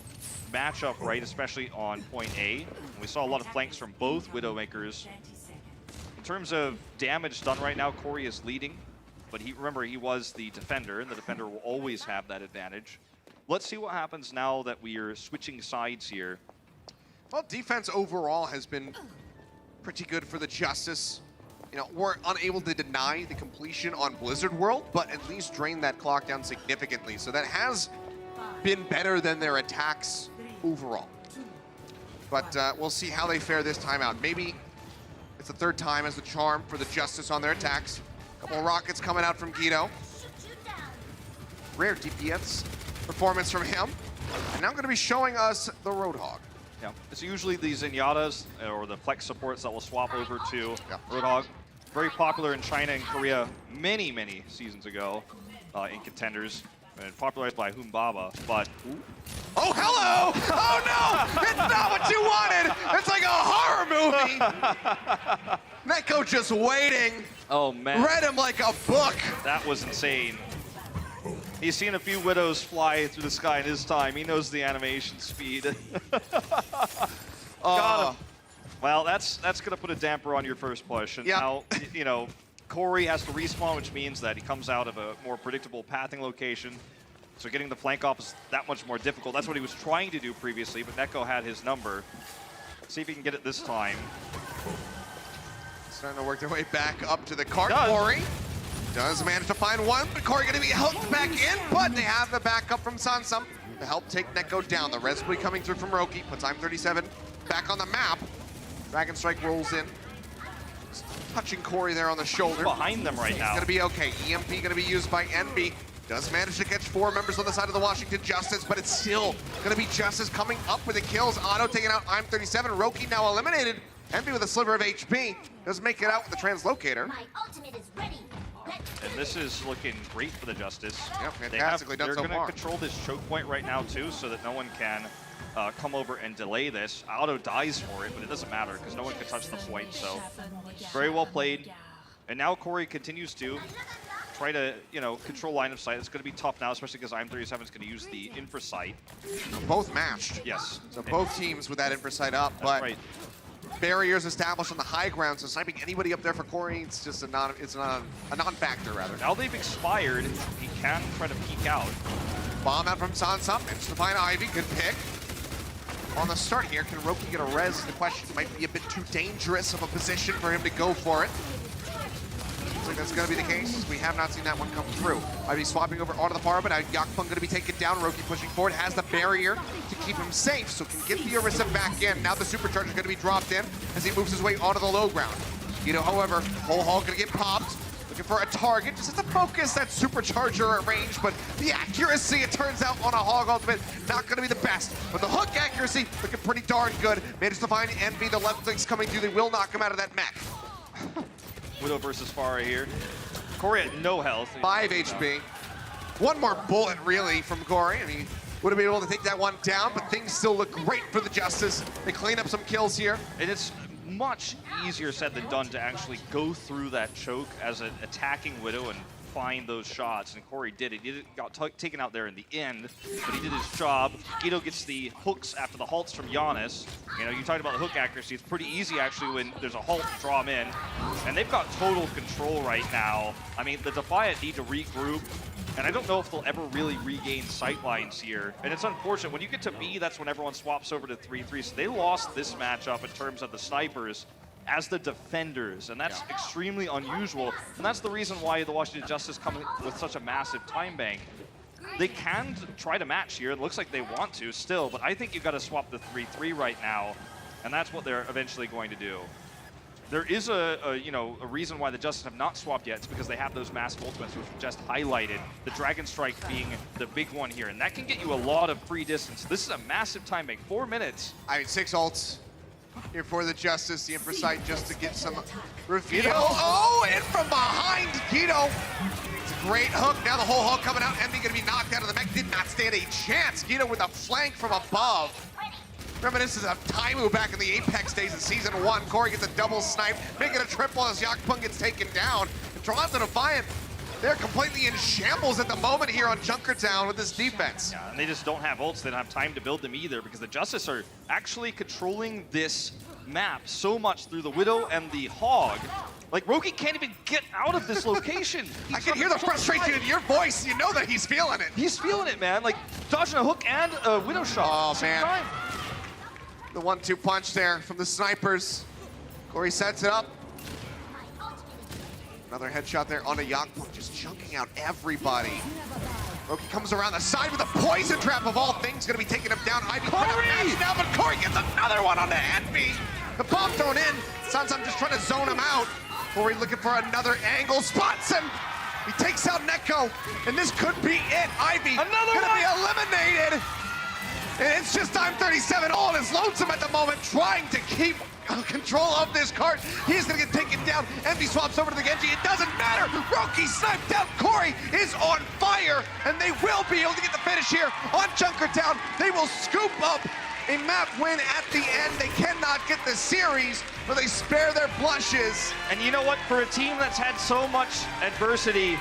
matchup, right, especially on point A. We saw a lot of flanks from both Widowmakers. In terms of damage done right now, Corey is leading, but remember, he was the defender, and the defender will always have that advantage. Let's see what happens now that we are switching sides here. Well, defense overall has been pretty good for the Justice. You know, we're unable to deny the completion on Blizzard World, but at least drain that clock down significantly. So that has been better than their attacks overall. But we'll see how they fare this time out. Maybe it's the third time as the charm for the Justice on their attacks. Couple of rockets coming out from Guido. Rare DPS performance from him. And now going to be showing us the Roadhog. Yeah, it's usually the Zenyatta's or the Flex supports that will swap over to Roadhog. Very popular in China and Korea many, many seasons ago in contenders. And popularized by Humbaba, but... Oh, hello! Oh, no! It's not what you wanted! It's like a horror movie! Neko just waiting. Oh, man. Read him like a book. That was insane. He's seen a few Widows fly through the sky in his time. He knows the animation speed. Got him. Well, that's going to put a damper on your first push. And now, you know, Corey has to respawn, which means that he comes out of a more predictable pathing location. So getting the flank off is that much more difficult. That's what he was trying to do previously, but Neko had his number. Let's see if he can get it this time. Starting to work their way back up to the cart. Corey does manage to find one, but Corey going to be hooked back in, but they have the backup from Sansum to help take Neko down. The res blue coming through from Roki puts I'm 37 back on the map. Dragon Strike rolls in. Touching Corey there on the shoulder. Behind them right now. It's going to be okay. EMP going to be used by NB. Does manage to catch 4 members on the side of the Washington Justice, but it's still going to be Justice coming up with the kills. Otto taking out I'm 37. Roki now eliminated. NB with a sliver of HP. Does make it out with the translocator. My ultimate is ready. And this is looking great for the Justice. Yeah, fantastically done so far. They're going to control this choke point right now, too, so that no one can come over and delay this. Otto dies for it, but it doesn't matter because no one can touch the point, so very well played. And now Corey continues to try to, you know, control line of sight. It's going to be tough now, especially because I'm 37 is going to use the infra sight. Both matched. Yes. So both teams with that infra sight up, but barriers established on the high ground, so sniping anybody up there for Corey, it's just a non-factor rather. Now they've expired. He can try to peek out. Bomb out from Sansum. Managed to find Ivy. Good pick. On the start here, can Roki get a res? The question might be a bit too dangerous of a position for him to go for it. Looks like that's going to be the case. We have not seen that one come through. Ivy swapping over onto the far, but Yakpung going to be taken down. Roki pushing forward, has the barrier to keep him safe, so can get the Orisa back in. Now the Supercharger is going to be dropped in as he moves his way onto the low ground. Guido, however, whole hall going to get popped. Looking for a target, just has to focus that Supercharger at range, but the accuracy, it turns out, on a Hog Ultimate, not going to be the best. But the hook accuracy, looking pretty darn good. Managed to find Envy, the left clicks coming through, they will knock him out of that mech. Widow versus Pharah here. Corey at no health. 5 HP. One more bullet, really, from Corey. I mean, would have been able to take that one down, but things still look great for the Justice. They clean up some kills here. And it's much easier said than done to actually go through that choke as an attacking Widow and find those shots, and Corey did it. He got taken out there in the end, but he did his job. Guido gets the hooks after the halts from Giannis. You know, you talked about the hook accuracy. It's pretty easy, actually, when there's a halt to draw him in. And they've got total control right now. I mean, the Defiant need to regroup, and I don't know if they'll ever really regain sight lines here. And it's unfortunate. When you get to B, that's when everyone swaps over to 3-3. So they lost this matchup in terms of the snipers as the defenders, and that's extremely unusual. And that's the reason why the Washington Justice coming with such a massive time bank. They can try to match here. It looks like they want to still, but I think you've got to swap the 3-3 right now, and that's what they're eventually going to do. There is a reason why the Justice have not swapped yet. It's because they have those massive ultimates, which we just highlighted. The Dragon Strike being the big one here, and that can get you a lot of free distance. This is a massive time bank, 4 minutes. I mean, 6 ults here for the Justice, the Emperor Sight just to get some reveal. Oh, and from behind, Guido. It's a great hook. Now the whole Hulk coming out. Envy going to be knocked out of the mech. Did not stand a chance. Guido with a flank from above. Reminiscent of Taimu back in the Apex days in Season 1. Corey gets a double snipe, making a triple as Yakpung gets taken down. And draws the Defiant. They're completely in shambles at the moment here on Junkertown with this defense. Yeah, and they just don't have ults. They don't have time to build them either because the Justice are actually controlling this map so much through the Widow and the Hog. Like, Roki can't even get out of this location. I can hear the frustration in your voice. You know that he's feeling it. He's feeling it, man. Like, dodging a hook and a Widow shot. Oh, man. The 1-2 punch there from the snipers. Corey sets it up. Another headshot there on a Yakpo, just chunking out everybody. Roki comes around the side with a poison trap of all things, gonna be taking him down. Ivy Corey! Now, but Corey gets another one on the envy. The bomb thrown in. Sounds I'm just trying to zone him out. Corey looking for another angle, spots him. He takes out Neko, and this could be it. Ivy gonna be eliminated. And it's just time 37 all is lonesome at the moment, trying to keep control of this cart. He's gonna get taken down. Envy swaps over to the Genji. It doesn't matter. Roki sniped out. Corey is on fire, and they will be able to get the finish here on Junkertown. They will scoop up a map win at the end. They cannot get the series, but they spare their blushes. And you know what? For a team that's had so much adversity,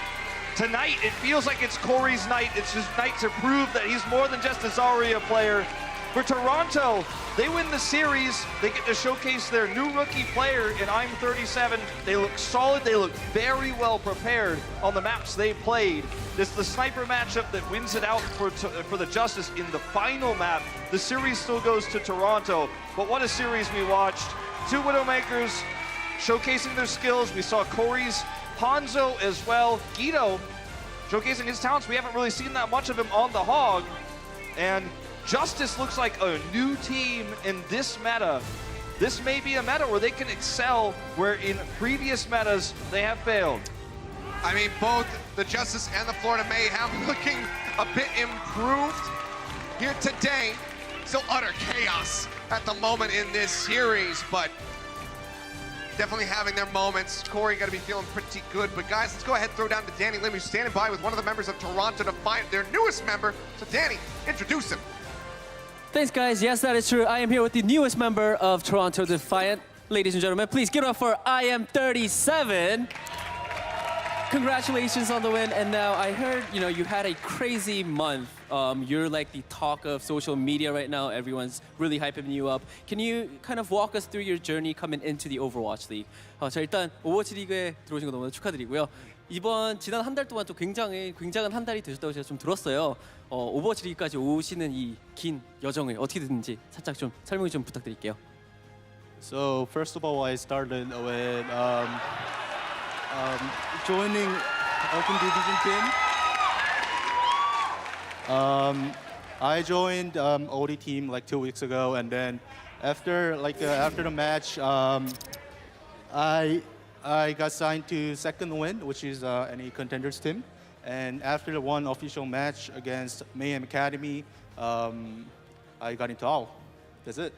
tonight it feels like it's Corey's night. It's his night to prove that he's more than just a Zarya player. For Toronto, they win the series. They get to showcase their new rookie player in I'm 37. They look solid. They look very well prepared on the maps they played. This is the sniper matchup that wins it out for the Justice in the final map. The series still goes to Toronto, but what a series we watched. Two Widowmakers showcasing their skills. We saw Corey's Hanzo as well. Guido showcasing his talents. We haven't really seen that much of him on the Hog. And Justice looks like a new team in this meta. This may be a meta where they can excel where in previous metas they have failed. I mean, both the Justice and the Florida Mayhem looking a bit improved here today. Still utter chaos at the moment in this series, but definitely having their moments. Corey got to be feeling pretty good. But guys, let's go ahead and throw down to Danny Lim, who's standing by with one of the members of Toronto Defiant, their newest member. So Danny, introduce him. Thanks, guys. Yes, that is true. I am here with the newest member of Toronto Defiant. Ladies and gentlemen, please give it up for I Am 37. Congratulations on the win. And now I heard, you had a crazy month. You're like the talk of social media right now. Everyone's really hyping you up. Can you kind of walk us through your journey coming into the Overwatch League? 자, 일단 오버워치 리그에 들어오신 거 너무 축하드리고요. 지난 한 달 동안 또 굉장한 한 달이 되셨다고 제가 좀 들었어요. 오버워치 리그까지 오시는 이 긴 여정을 어떻게 됐는지 살짝 좀 설명 좀 부탁드릴게요. So first of all, I started with joining Open Division team. I joined OD team like 2 weeks ago, and then after the match, I got signed to Second Wind, which is any contenders team. And after the one official match against Mayhem Academy, I got into AO. That's it.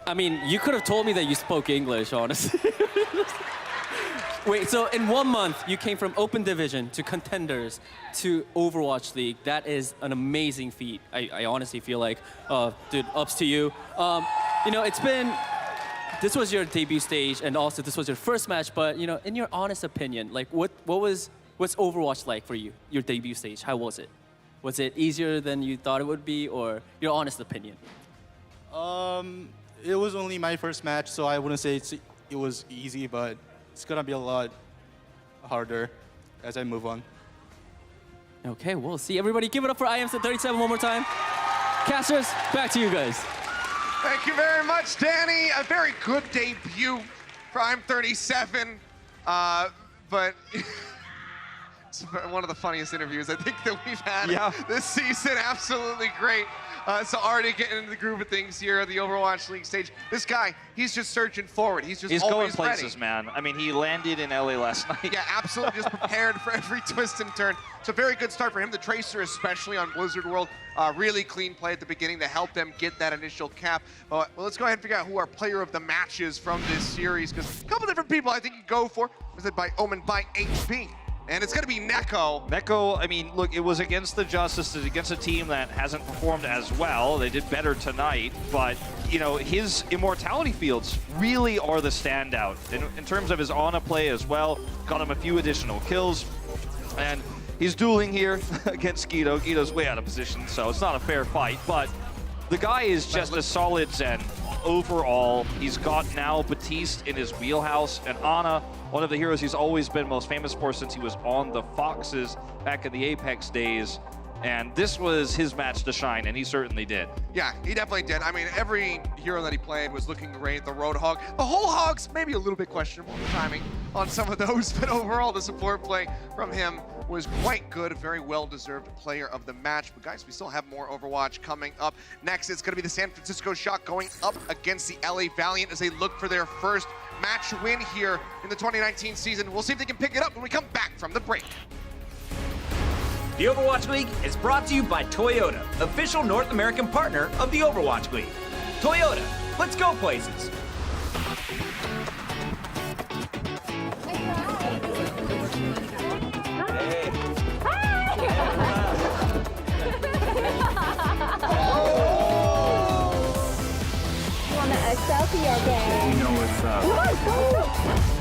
I mean, you could have told me that you spoke English, honestly. Wait, so in 1 month, you came from Open Division to Contenders to Overwatch League. That is an amazing feat. I honestly feel like, dude, ups to you. This was your debut stage, and also this was your first match. But in your honest opinion, like what's Overwatch like for you? Your debut stage, how was it? Was it easier than you thought it would be, or your honest opinion? It was only my first match, so I wouldn't say it was easy, but it's gonna be a lot harder as I move on. Okay, we'll see. Everybody give it up for IM37 one more time. Casters, back to you guys. Thank you very much, Danny. A very good debut for I'm37, but it's one of the funniest interviews I think that we've had this season. Absolutely great. So already getting into the groove of things here at the Overwatch League stage. This guy, he's just surging forward. He's going places, ready. Man. I mean, he landed in LA last night. Yeah, absolutely, just prepared for every twist and turn. It's a very good start for him. The Tracer, especially on Blizzard World, really clean play at the beginning to help them get that initial cap. Well, let's go ahead and figure out who our player of the match is from this series, because a couple different people I think you go for. Was it by Omen by HP? And it's going to be Neko. Neko, I mean, look, it was against the Justice, against a team that hasn't performed as well. They did better tonight, but, you know, his immortality fields really are the standout. In terms of his Ana play as well, got him a few additional kills. And he's dueling here against Guido. Guido's way out of position, so it's not a fair fight, but the guy is just a solid Zen overall. He's got now Batiste in his wheelhouse, and Ana, one of the heroes he's always been most famous for since he was on the Foxes back in the Apex days. And this was his match to shine, and he certainly did. Yeah, he definitely did. I mean, every hero that he played was looking great. The Roadhog, the whole Hogs, maybe a little bit questionable timing on some of those, but overall the support play from him was quite good. A very well-deserved player of the match. But guys, we still have more Overwatch coming up. Next, it's going to be the San Francisco Shock going up against the LA Valiant as they look for their first match win here in the 2019 season. We'll see if they can pick it up when we come back from the break. The Overwatch League is brought to you by Toyota, official North American partner of the Overwatch League. Toyota, let's go places. You want a selfie or game? You know what's up.